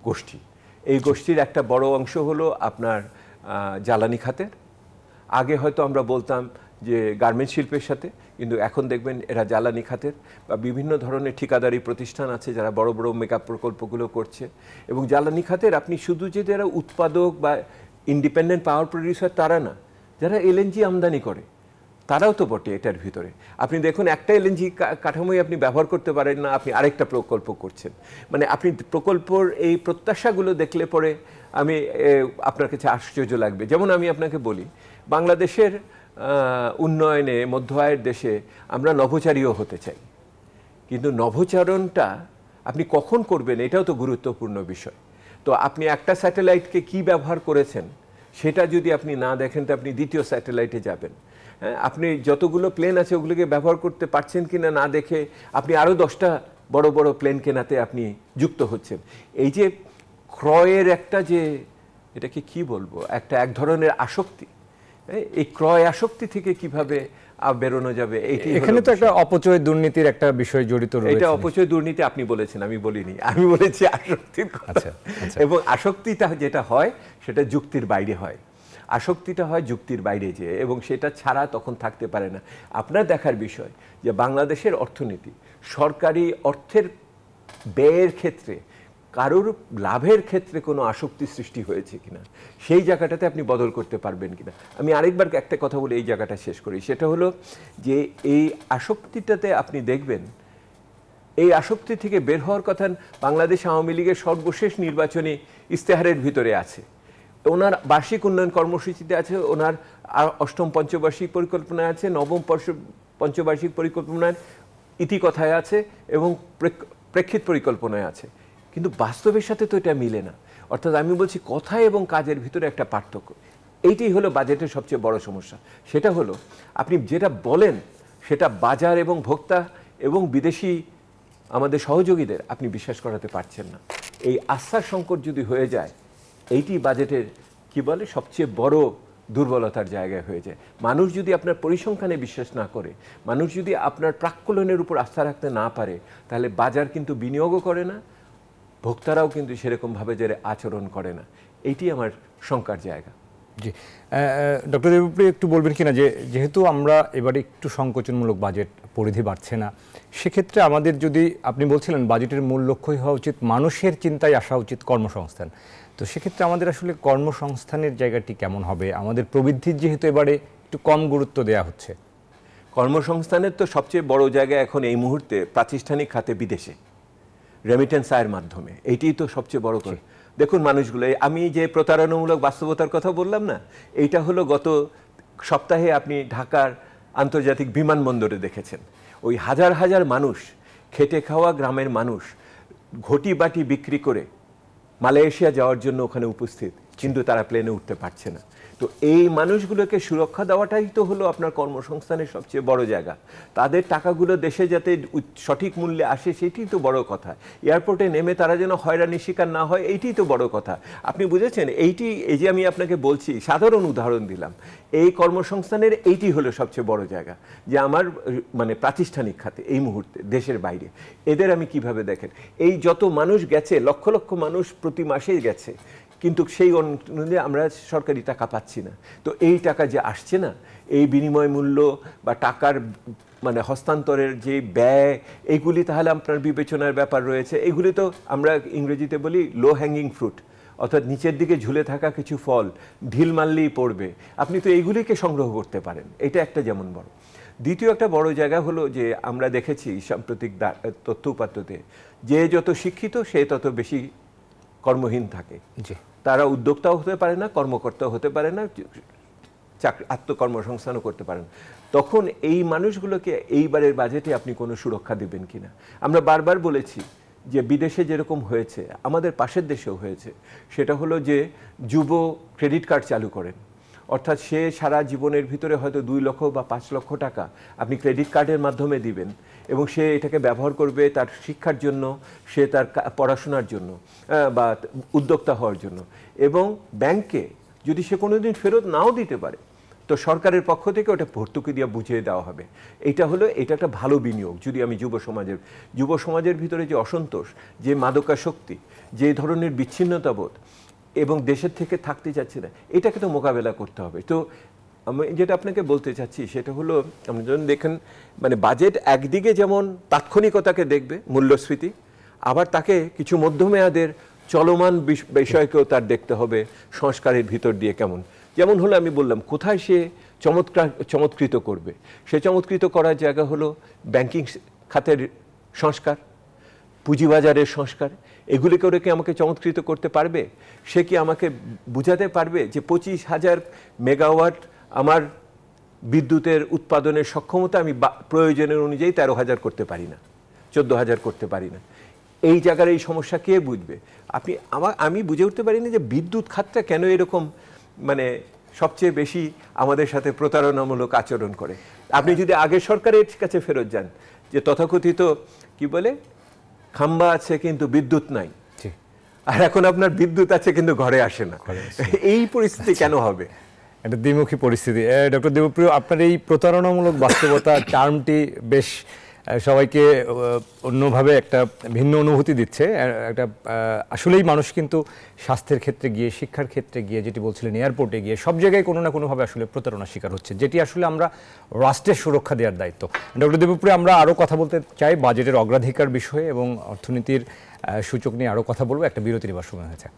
গোষ্ঠী। এই গোষ্ঠীর একটা বড় অংশ হলো আপনার জ্বালানি খাতের। আগে হয়তো আমরা বলতাম যে গার্মেন্টস শিল্পের সাথে, কিন্তু এখন দেখবেন এরা জ্বালানি খাতের বা বিভিন্ন ধরনের ঠিকাদারি প্রতিষ্ঠান আছে যারা বড় বড় মেগা প্রকল্পগুলো করছে। এবং জ্বালানি খাতের আপনি শুধু যে যারা উৎপাদক বা ইন্ডিপেন্ডেন্ট পাওয়ার প্রডিউসার তারা না, যারা LNG আমদানি করে তারাও তো বটে এটার ভিতরে। আপনি দেখুন একটা LNG কাঠামোই আপনি ব্যবহার করতে পারেন না, আপনি আরেকটা প্রকল্প করছেন। মানে আপনি প্রকল্পর এই প্রত্যাশাগুলো দেখলে পরে আমি আপনার কাছে আশ্চর্য লাগবে। যেমন আমি আপনাকে বলি, বাংলাদেশের উন্নয়নে মধ্য আয়ের দেশে আমরা নভোচারীও হতে চাই, কিন্তু নভোচারণটা আপনি কখন করবেন এটাও তো গুরুত্বপূর্ণ বিষয়। তো আপনি একটা স্যাটেলাইটকে কি ব্যবহার করেছেন সেটা যদি আপনি না দেখেন তো আপনি দ্বিতীয় স্যাটেলাইটে যাবেন। হ্যাঁ, আপনি যতগুলো প্লেন আছে ওগুলোকে ব্যবহার করতে পারছেন কিনা না দেখে আপনি আরও 10টা বড় বড় প্লেন কেনাতে আপনি যুক্ত হচ্ছেন। এই যে ক্রয়ের একটা যে এটাকে কি বলবো, একটা এক ধরনের আসক্তি, এই ক্রয় আসক্তি থেকে কিভাবে বেরোনো যাবে, এখানে তো একটা অপচয় দুর্নীতির একটা বিষয় জড়িত রয়েছে। এটা অপচয় দুর্নীতি আপনি বলেছেন, আমি বলিনি, আমি বলেছি আসক্তির কথা। এবং আসক্তিটা যেটা হয় সেটা যুক্তির বাইরে হয়, আসক্তিটা হয় যুক্তির বাইরে যে, এবং সেটা ছাড়া তখন থাকতে পারে না। আপনার দেখার বিষয় যে বাংলাদেশের অর্থনীতি সরকারি অর্থের ব্যয়ের ক্ষেত্রে কারোর লাভের ক্ষেত্রে কোনো আসক্তি সৃষ্টি হয়েছে কিনা, সেই জায়গাটাতে আপনি বদল করতে পারবেন কিনা। আমি আরেকবার একটা কথা বলে এই জায়গাটা শেষ করি, সেটা হলো যে এই আসক্তিটাতে আপনি দেখবেন এই আসক্তি থেকে বের হওয়ার কথা বাংলাদেশ আওয়ামী লীগের সর্বশেষ নির্বাচনী ইস্তেহারের ভিতরে আছে, ওনার বার্ষিক উন্নয়ন কর্মসূচিতে আছে, ওনার 8ম পঞ্চবার্ষিক পরিকল্পনায় আছে, 9ম পঞ্চবার্ষিক পরিকল্পনার ইতিকথায় আছে এবং প্রেক্ষিত পরিকল্পনায় আছে, কিন্তু বাস্তবের সাথে তো এটা মিলে না। অর্থাৎ আমি বলছি কথা এবং কাজের ভিতরে একটা পার্থক্য। এইটাই হলো বাজেটের সবচেয়ে বড় সমস্যা। সেটা হলো আপনি যেটা বলেন সেটা বাজার এবং ভোক্তা এবং বিদেশি আমাদের সহযোগীদের আপনি বিশ্বাস করাতে পারছেন না। এই আস্থার সংকট যদি হয়ে যায়, এইটি বাজেটের কি বলে সবচেয়ে বড় দুর্বলতার জায়গায় হয়ে যায়। মানুষ যদি আপনার পরিসংখ্যানে বিশ্বাস না করে, মানুষ যদি আপনার প্রাক্কলনের উপর আস্থা রাখতে না পারে, তাহলে বাজার কিন্তু বিনিয়োগও করে না, ভোক্তারাও কিন্তু সেরকমভাবে যে আচরণ করে না। এইটি আমার শঙ্কার জায়গা। জি, ডক্টর দেবপ্রিয় একটু বলবেন কিনা যে যেহেতু আমরা এবারে একটু সংকোচনমূলক বাজেট, পরিধি বাড়ছে না, সেক্ষেত্রে আমাদের যদি আপনি বলছিলেন বাজেটের মূল লক্ষ্যই হওয়া উচিত মানুষের চিন্তায় আসা উচিত কর্মসংস্থান, তো সেক্ষেত্রে আমাদের আসলে কর্মসংস্থানের জায়গাটি কেমন হবে? আমাদের প্রবৃদ্ধির যেহেতু এবারে একটু কম গুরুত্ব দেওয়া হচ্ছে। কর্মসংস্থানের তো সবচেয়ে বড় জায়গা এখন এই মুহূর্তে প্রাতিষ্ঠানিক খাতে বিদেশে রেমিটেন্স আয়ের মাধ্যমে, এইটিই তো সবচেয়ে বড় করে। দেখুন মানুষগুলো, আমি যে প্রতারণামূলক বাস্তবতার কথা বললাম না, এইটা হলো গত সপ্তাহে আপনি ঢাকার আন্তর্জাতিক বিমানবন্দরে দেখেছেন। ওই হাজার হাজার মানুষ, খেটে খাওয়া গ্রামের মানুষ ঘটি বাটি বিক্রি করে মালয়েশিয়া যাওয়ার জন্য ওখানে উপস্থিত, কিন্তু তারা প্লেনে উঠতে পারছে না। তো এই মানুষগুলোকে সুরক্ষা দেওয়াটাই তো হলো আপনার কর্মসংস্থানের সবচেয়ে বড় জায়গা। তাদের টাকাগুলো দেশে যাতে সঠিক মূল্যে আসে, সেটাই তো বড় কথা। এয়ারপোর্টে নেমে তারা যেন হয়রানির শিকার না হয়, এইটাই তো বড় কথা। আপনি বুঝেছেন? এইটি, এই যে আমি আপনাকে বলছি, সাধারণ উদাহরণ দিলাম, এই কর্মসংস্থানের এইটি হলো সবচেয়ে বড় জায়গা, যে আমার মানে প্রাতিষ্ঠানিক খাতে এই মুহূর্তে দেশের বাইরে এদের আমি কিভাবে দেখেন, এই যত মানুষ গেছে, লক্ষ লক্ষ মানুষ প্রতি মাসেই গেছে, কিন্তু সেই অনুযায়ী আমরা সরকারি টাকা পাচ্ছি না। তো এই টাকা যে আসছে না, এই বিনিময় মূল্য বা টাকার মানে হস্তান্তরের যে ব্যয়, এইগুলি তাহলে আপনার বিবেচনার ব্যাপার রয়েছে। এগুলি তো আমরা ইংরেজিতে বলি লো হ্যাঙ্গিং ফ্রুট, অর্থাৎ নিচের দিকে ঝুলে থাকা কিছু ফল ঢিল মারলেই পড়বে, আপনি তো এইগুলিকে সংগ্রহ করতে পারেন। এটা একটা যেমন বড়। দ্বিতীয় একটা বড় জায়গা হলো যে আমরা দেখেছি সাম্প্রতিক তথ্য উপাত্ততে, যে যত শিক্ষিত সে তত বেশি কর্মহীন থাকে। জি, তারা উদ্যোক্তাও হতে পারে না, কর্মকর্তাও হতে পারে না, চাকরি আত্মকর্মসংস্থানও করতে পারেন। তখন এই মানুষগুলোকে এইবারের বাজেটে আপনি কোনো সুরক্ষা দেবেন কিনা? আমরা বারবার বলেছি যে বিদেশে যেরকম হয়েছে, আমাদের পাশের দেশেও হয়েছে, সেটা হলো যে যুব ক্রেডিট কার্ড চালু করেন। অর্থাৎ সে সারা জীবনের ভিতরে হয়তো 2 লক্ষ বা 5 লক্ষ টাকা আপনি ক্রেডিট কার্ডের মাধ্যমে দিবেন, এবং সে এটাকে ব্যবহার করবে তার শিক্ষার জন্য, সে তার পড়াশোনার জন্য বা উদ্যোক্তা হওয়ার জন্য। এবং ব্যাংকে যদি সে কোনোদিন ফেরত নাও দিতে পারে, তো সরকারের পক্ষ থেকে ওটা ভর্তুকি দিয়ে বুঝিয়ে দেওয়া হবে। এটা একটা ভালো বিনিয়োগ। যদি আমি যুব সমাজের ভিতরে যে অসন্তোষ, যে মাদকাসক্তি, যে ধরনের বিচ্ছিন্নতাবোধ এবং দেশের থেকে থাকতে চাচ্ছে না, এটাকে তো মোকাবেলা করতে হবে। তো আমি যেটা আপনাকে বলতে চাচ্ছি সেটা হলো, আপনি যখন দেখেন মানে বাজেট একদিকে যেমন তাৎক্ষণিকতাকে দেখবে, মূল্যস্ফীতি, আবার তাকে কিছু মধ্যমেয়াদের চলমান বিষয়কেও তার দেখতে হবে, সংস্কারের ভিতর দিয়ে কেমন। যেমন হলো আমি বললাম, কোথায় সে চমৎকৃত করবে, সে চমৎকৃত করার জায়গা হলো ব্যাংকিং খাতের সংস্কার, পুঁজিবাজারের সংস্কার। এগুলিকে ওরা কি আমাকে চমৎকৃত করতে পারবে? সে কি আমাকে বুঝাতে পারবে যে 25,000 মেগাওয়াট আমার বিদ্যুতের উৎপাদনের সক্ষমতা আমি প্রয়োজনের অনুযায়ী 13,000 করতে পারি না, 14,000 করতে পারি না? এই জায়গার এই সমস্যা কে বুঝবে? আমি বুঝে উঠতে পারি না যে বিদ্যুৎ খাতটা কেন এরকম মানে সবচেয়ে বেশি আমাদের সাথে প্রতারণামূলক আচরণ করে। আপনি যদি আগের সরকারের কাছে ফেরত যান, যে তথাকথিত কি বলে, খাম্বা আছে কিন্তু বিদ্যুৎ নাই, আর এখন আপনার বিদ্যুৎ আছে কিন্তু ঘরে আসে না। এই পরিস্থিতি কেন হবে? একটা দ্বিমুখী পরিস্থিতি। ডক্টর দেবপ্রিয়, আপনার এই প্রতারণামূলক বাস্তবতা টার্মটি বেশ সবাইকে অন্যভাবে একটা ভিন্ন অনুভূতি দিচ্ছে। একটা আসলেই মানুষ কিন্তু স্বাস্থ্যের ক্ষেত্রে গিয়ে, শিক্ষার ক্ষেত্রে গিয়ে, যেটি বলছিলেন এয়ারপোর্টে গিয়ে, সব জায়গায় কোনো না কোনোভাবে আসলে প্রতারণার শিকার হচ্ছে, যেটি আসলে আমরা রাষ্ট্রের সুরক্ষা দেওয়ার দায়িত্ব। ডক্টর দেবপ্রিয়, আমরা আরও কথা বলতে চাই বাজেটের অগ্রাধিকার বিষয়ে এবং অর্থনীতির সূচক নিয়ে আরও কথা বলবো। একটা বিরতি নেবার সময় হয়েছে।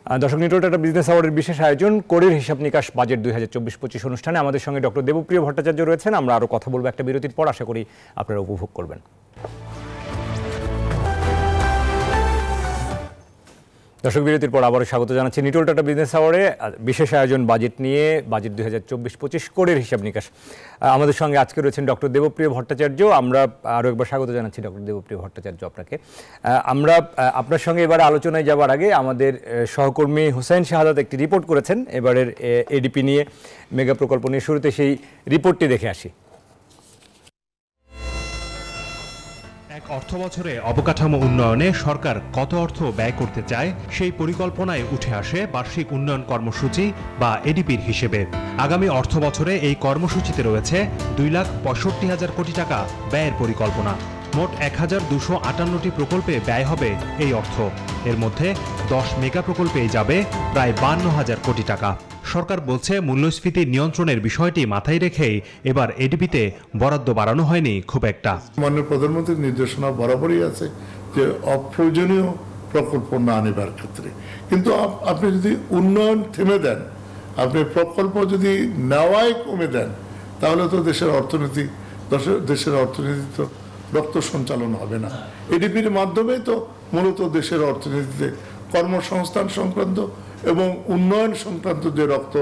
দর্শক, নেটওয়ার্ক একটা বিজনেস আওয়ারের বিশেষ আয়োজন কোরের হিসাব নিকাশ বাজেট 2024-25 অনুষ্ঠানে আমাদের সঙ্গে ডক্টর দেবপ্রিয় ভট্টাচার্য রয়েছেন। আমরা আরও কথা বলবো একটা বিরতির পর, আশা করি আপনারা উপভোগ করবেন। দর্শক বিরতির পর আবারও স্বাগত জানাচ্ছি নিটোল টাটা বিজনেস আওয়ারে বিশেষ আয়োজন বাজেট নিয়ে, বাজেট 2024-25 কোরের হিসাব নিকাশ। আমাদের সঙ্গে আজকে রয়েছেন ডক্টর দেবপ্রিয় ভট্টাচার্য। আমরা আরও একবার স্বাগত জানাচ্ছি ডক্টর দেবপ্রিয় ভট্টাচার্য আপনাকে। আমরা আপনার সঙ্গে এবারে আলোচনায় যাওয়ার আগে আমাদের সহকর্মী হুসাইন শাহাদাত একটি রিপোর্ট করেছেন এবারের এডিপি নিয়ে, মেগা প্রকল্প নিয়ে। শুরুতে সেই রিপোর্টটি দেখে আসি। এক অর্থবছরে অবকাঠামো উন্নয়নে সরকার কত অর্থ ব্যয় করতে চায় সেই পরিকল্পনায় উঠে আসে বার্ষিক উন্নয়ন কর্মসূচি বা এডিপির হিসেবে। আগামী অর্থবছরে এই কর্মসূচিতে রয়েছে 2,65,000 কোটি টাকা ব্যয়ের পরিকল্পনা। মোট 1,258টি প্রকল্পে ব্যয় হবে এই অর্থ। এর মধ্যে 10 মেগা প্রকল্পেই যাবে প্রায় 52,000 কোটি টাকা। সরকার বলছে মূল্যস্ফীতি নিয়ন্ত্রণের বিষয়টি মাথায় রেখেই এবার এডিপিতে বরাদ্দ বাড়ানো হয়নি খুব একটা। মাননীয় প্রধানমন্ত্রীর নির্দেশনা বরাবরই আছে যে অপ্রয়োজনীয় প্রকল্প না নেবার ক্ষেত্রে, কিন্তু আপনি যদি উন্নয়ন থেমে দেন, আপনি প্রকল্প যদি নেওয়াই কমে দেন, তাহলে তো দেশের অর্থনীতি তো রক্ত সঞ্চালন হবে না। এডিপির মাধ্যমে তো মূলত দেশের অর্থনীতিতে কর্মসংস্থান সংক্রান্ত এবং উন্নয়ন সংক্রান্ত যে রক্ত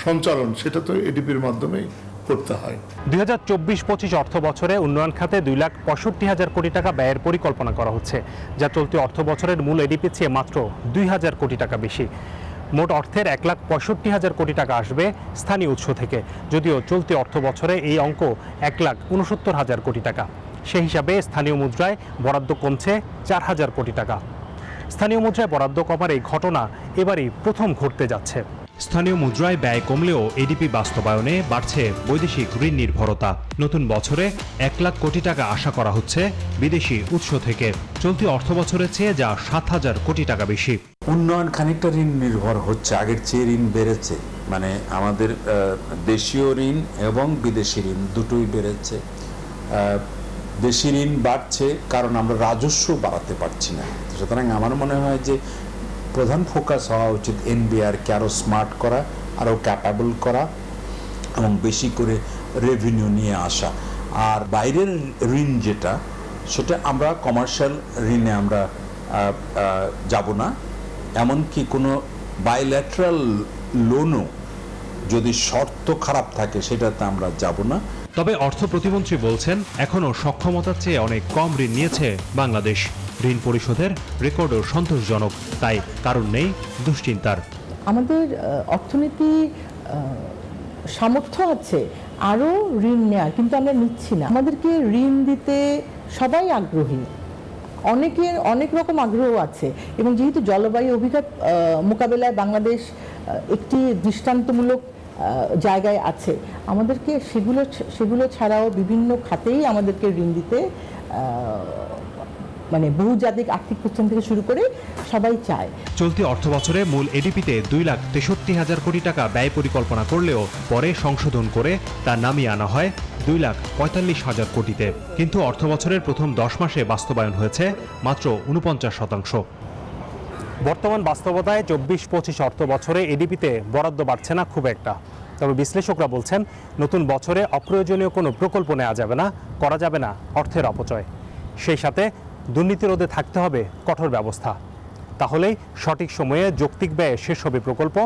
সঞ্চালন, সেটা তো এডিপির মাধ্যমেই করতে হয়। 2024-25 অর্থ বছরে উন্নয়ন খাতে 2,65,000 কোটি টাকা ব্যয়ের পরিকল্পনা করা হচ্ছে, যা চলতি অর্থ বছরের মূল এডিপি চেয়ে মাত্র 2,000 কোটি টাকা বেশি। মোট অর্থের 1,65,000 কোটি টাকা আসবে স্থানীয় উৎস থেকে, যদিও চলতি অর্থ বছরে এই অঙ্ক 1,69,000 কোটি টাকা। সেই হিসাবে স্থানীয় মুদ্রায় বরাদ্দ কমছে 4,000 কোটি টাকা। স্থানীয় মুদ্রায় বরাদ্দ কমার এই ঘটনা এবারই প্রথম ঘটতে যাচ্ছে। স্থানীয় মুদ্রায় ব্যয় কমলেও এডিপি বাস্তবায়নে বাড়ছে বৈদেশিক ঋণ নির্ভরতা। নতুন বছরে 1 লাখ কোটি টাকা আশা করা হচ্ছে বিদেশি উৎস থেকে। চলতি অর্থ বছরের চেয়ে যা 7,000 কোটি টাকা বেশি। উন্নয়ন খানিকটা ঋণ নির্ভর হচ্ছে, আগের চেয়ে ঋণ বেড়েছে, মানে আমাদের দেশীয় ঋণ এবং বিদেশি ঋণ দুটোই বেড়েছে। দেশি ঋণ বাড়ছে কারণ আমরা রাজস্ব বাড়াতে পারছি না। সুতরাং আমার মনে হয় যে প্রধান ফোকাস হওয়া উচিত এনবিআরকে আরও স্মার্ট করা, আরও ক্যাপাবল করা এবং বেশি করে রেভিনিউ নিয়ে আসা। আর বাইরের ঋণ যেটা, সেটা আমরা কমার্শিয়াল ঋণে আমরা যাব না, এমনকি কোনো বাইল্যাটারাল লোনও যদি শর্ত খারাপ থাকে সেটাতে আমরা যাব না। তবে অর্থ প্রতিমন্ত্রী বলছেন এখনও সক্ষমতার চেয়ে অনেক কম ঋণ নিয়েছে বাংলাদেশ। ঋণ পরিশোধের রেকর্ডও সন্তোষজনক, তাই কারণ নেই দুশ্চিন্তার। আমাদের অর্থনীতি সামর্থ্য আছে আরও ঋণ নেওয়ার, কিন্তু আমরা নিচ্ছি না। আমাদেরকে ঋণ দিতে সবাই আগ্রহী, অনেকের অনেক রকম আগ্রহ আছে, এবং যেহেতু জলবায়ু অভিঘাত মোকাবেলায় বাংলাদেশ একটি দৃষ্টান্তমূলক জায়গায় আছে, আমাদেরকে সেগুলো ছাড়াও বিভিন্ন খাতেই আমাদেরকে ঋণ দিতে, মানে বহুজাতিক আর্থিক প্রতিষ্ঠান থেকে শুরু করে সবাই চায়। চলতি অর্থ বছরে মূল এডিপিতে 2,63,000 কোটি টাকা ব্যয় পরিকল্পনা করলেও পরে সংশোধন করে তা নামিয়ে আনা হয় 2,45,000 কোটিতে। কিন্তু অর্থ বছরের প্রথম 10 মাসে বাস্তবায়ন হয়েছে মাত্র 49%। বর্তমান বাস্তবতায় 24-25 অর্থ বছরে এডিপিতে বরাদ্দ বাড়ছে না খুব একটা। তবে বিশ্লেষকরা বলছেন নতুন বছরে অপ্রয়োজনীয় কোনো প্রকল্প নেওয়া যাবে না, করা যাবে না অর্থের অপচয়। সেই সাথে দুর্নীতি রোধে থাকতে হবে কঠোর ব্যবস্থা। তাহলেই সঠিক সময়ে যৌক্তিক ব্যয়ে শেষ হবে প্রকল্প,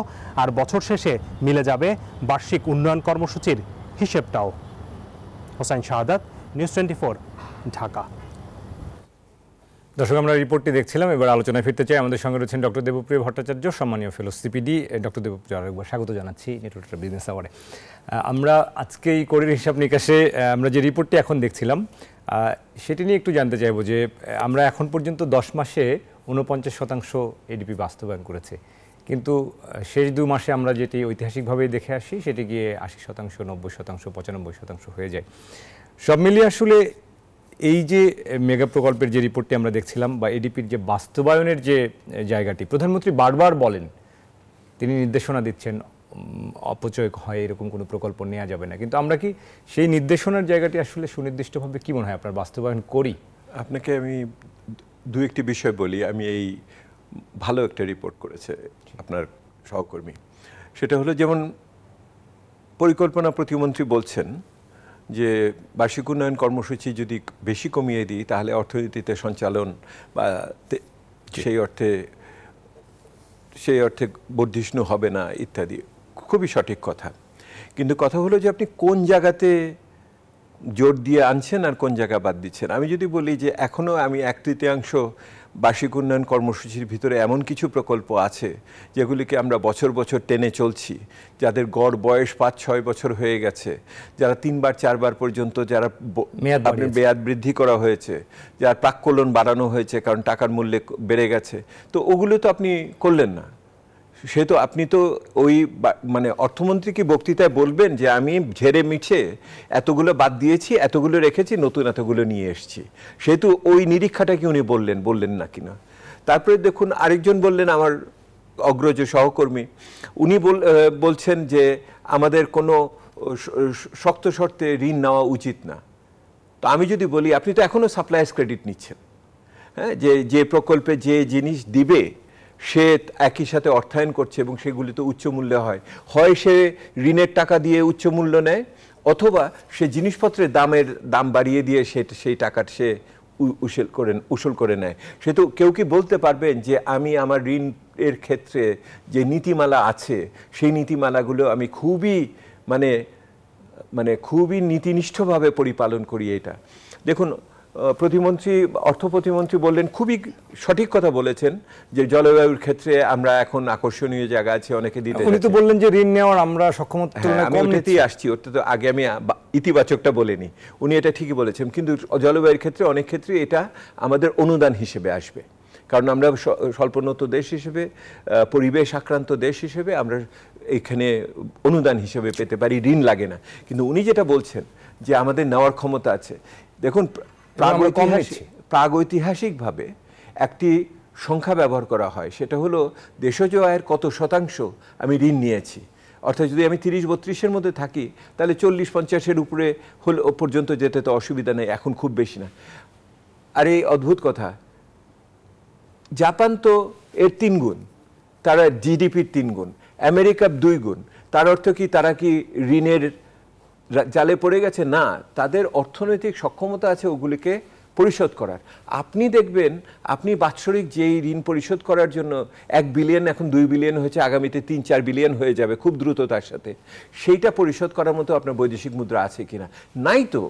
আর বছর শেষে মিলে যাবে বার্ষিক উন্নয়ন কর্মসূচির হিসেবটাও। হোসাইন শাহাদাত, নিউজ 24, ঢাকা। দর্শক, আমরা রিপোর্টটি দেখছিলাম, এবার আলোচনায় ফিরতে চাই। আমাদের সঙ্গে রয়েছেন ডক্টর দেবপ্রিয় ভট্টাচার্য, সম্মানীয় ফেলো সিপিডি। ডক্টর দেবপ্রিয়, আরেকবার স্বাগত জানাচ্ছি নিটোল টাটা বিজনেস আওয়ারে। আমরা আজকে এই কোরের হিসাব নিকাশে আমরা যে রিপোর্টটি এখন দেখছিলাম সেটি নিয়ে একটু জানতে চাইবো যে আমরা এখন পর্যন্ত 10 মাসে 49% এডিপি বাস্তবায়ন করেছে, কিন্তু শেষ 2 মাসে আমরা যেটি ঐতিহাসিকভাবে দেখে আসি সেটি গিয়ে 80%, 90%, 95% হয়ে যায়। সব মিলিয়ে আসলে এই যে মেগা প্রকল্পের যে রিপোর্টটি আমরা দেখছিলাম বা এডিপির যে বাস্তবায়নের যে জায়গাটি, প্রধানমন্ত্রী বারবার বলেন, তিনি নির্দেশনা দিচ্ছেন অপচয় হয় এরকম কোনো প্রকল্প নেওয়া যাবে না, কিন্তু আমরা কি সেই নির্দেশনার জায়গাটি আসলে সুনির্দিষ্টভাবে কি মনে হয় আপনার বাস্তবায়ন করি? আপনাকে আমি দু একটি বিষয় বলি। আমি এই ভালো একটা রিপোর্ট করেছে আপনার সহকর্মী, সেটা হলো যেমন পরিকল্পনা প্রতিমন্ত্রী বলছেন যে বার্ষিক উন্নয়ন কর্মসূচি যদি বেশি কমিয়ে দিই তাহলে অর্থনীতিতে সঞ্চালন বা সেই অর্থে সেই অর্থে বর্ধিষ্ণু হবে না ইত্যাদি, খুবই সঠিক কথা। কিন্তু কথা হলো যে আপনি কোন জায়গাতে জোর দিয়ে আনছেন আর কোন জায়গা বাদ দিচ্ছেন। আমি যদি বলি যে এখনও আমি 1/3 বার্ষিক উন্নয়ন কর্মসূচির ভিতরে এমন কিছু প্রকল্প আছে যেগুলিকে আমরা বছর বছর টেনে চলছি, যাদের গড় বয়স 5-6 বছর হয়ে গেছে, যারা 3বার 4বার পর্যন্ত যারা মেয়াদ বৃদ্ধি করা হয়েছে, যার প্রাক্কলন বাড়ানো হয়েছে কারণ টাকার মূল্য বেড়ে গেছে, তো ওগুলো তো আপনি করলেন না। সে তো আপনি তো ওই মানে অর্থমন্ত্রী কি বক্তৃতায় বলবেন যে আমি ঝেড়ে মিছে এতগুলো বাদ দিয়েছি, এতগুলো রেখেছি, নতুন এতগুলো নিয়ে এসেছি? সেহেতু ওই নিরীক্ষাটা কি উনি বললেন না কিনা। তারপরে দেখুন আরেকজন বললেন, আমার অগ্রজ সহকর্মী, উনি বলছেন যে আমাদের কোনো শক্ত শর্তে ঋণ নেওয়া উচিত না। তো আমি যদি বলি আপনি তো এখনও সাপ্লায়ার্স ক্রেডিট নিচ্ছেন, হ্যাঁ, যে প্রকল্পে যে জিনিস দিবে সে একই সাথে অর্থায়ন করছে এবং সেগুলি তো উচ্চ মূল্যে হয় সে ঋণের টাকা দিয়ে উচ্চ মূল্য নেয়, অথবা সে জিনিসপত্রের দাম বাড়িয়ে দিয়ে সেই টাকাটা সে উসুল করে নেয়। সে তো কেউ কি বলতে পারবেন যে আমি আমার ঋণের ক্ষেত্রে যে নীতিমালা আছে সেই নীতিমালাগুলো আমি খুবই নীতিনিষ্ঠভাবে পরিপালন করি? এটা দেখুন, অর্থ প্রতিমন্ত্রী বললেন, খুবই সঠিক কথা বলেছেন যে জলবায়ুর ক্ষেত্রে আমরা এখন আকর্ষণীয় জায়গা আছে, অনেকে দিতে। উনি তো বললেন যে ঋণ নেওয়ার আমরা সক্ষমতা আমি ওটাতেই আসছি, ওটা তো আগে আমি ইতিবাচকটা বলিনি। উনি এটা ঠিকই বলেছেন, কিন্তু জলবায়ুর ক্ষেত্রে অনেক ক্ষেত্রে এটা আমাদের অনুদান হিসেবে আসবে, কারণ আমরা স্বল্পোন্নত দেশ হিসেবে, পরিবেশ আক্রান্ত দেশ হিসেবে আমরা এখানে অনুদান হিসেবে পেতে পারি, ঋণ লাগে না। কিন্তু উনি যেটা বলছেন যে আমাদের নেওয়ার ক্ষমতা আছে, দেখুন প্রাগৈতিহাসিকভাবে একটি সংখ্যা ব্যবহার করা হয়, সেটা হলো দেশজ আয়ের কত শতাংশ আমি ঋণ নিয়েছি। অর্থাৎ যদি আমি 30-32-এর মধ্যে থাকি তাহলে 40-50-এর উপরে পর্যন্ত যেতে তো অসুবিধা নেই, এখন খুব বেশি না। আর এই অদ্ভুত কথা, জাপান তো এর 3 গুণ, তারা জিডিপির 3 গুণ, আমেরিকার 2 গুণ। তার অর্থ কি তারা কি ঋণের জালে পড়ে গেছে? না, তাদের অর্থনৈতিক সক্ষমতা আছে ওগুলিকে পরিশোধ করার। আপনি দেখবেন আপনি বাৎসরিক যেই ঋণ পরিশোধ করার জন্য 1 বিলিয়ন, এখন 2 বিলিয়ন হয়েছে, আগামীতে 3-4 বিলিয়ন হয়ে যাবে খুব দ্রুততার সাথে, সেইটা পরিশোধ করার মতো আপনার বৈদেশিক মুদ্রা আছে কিনা? নাই তো।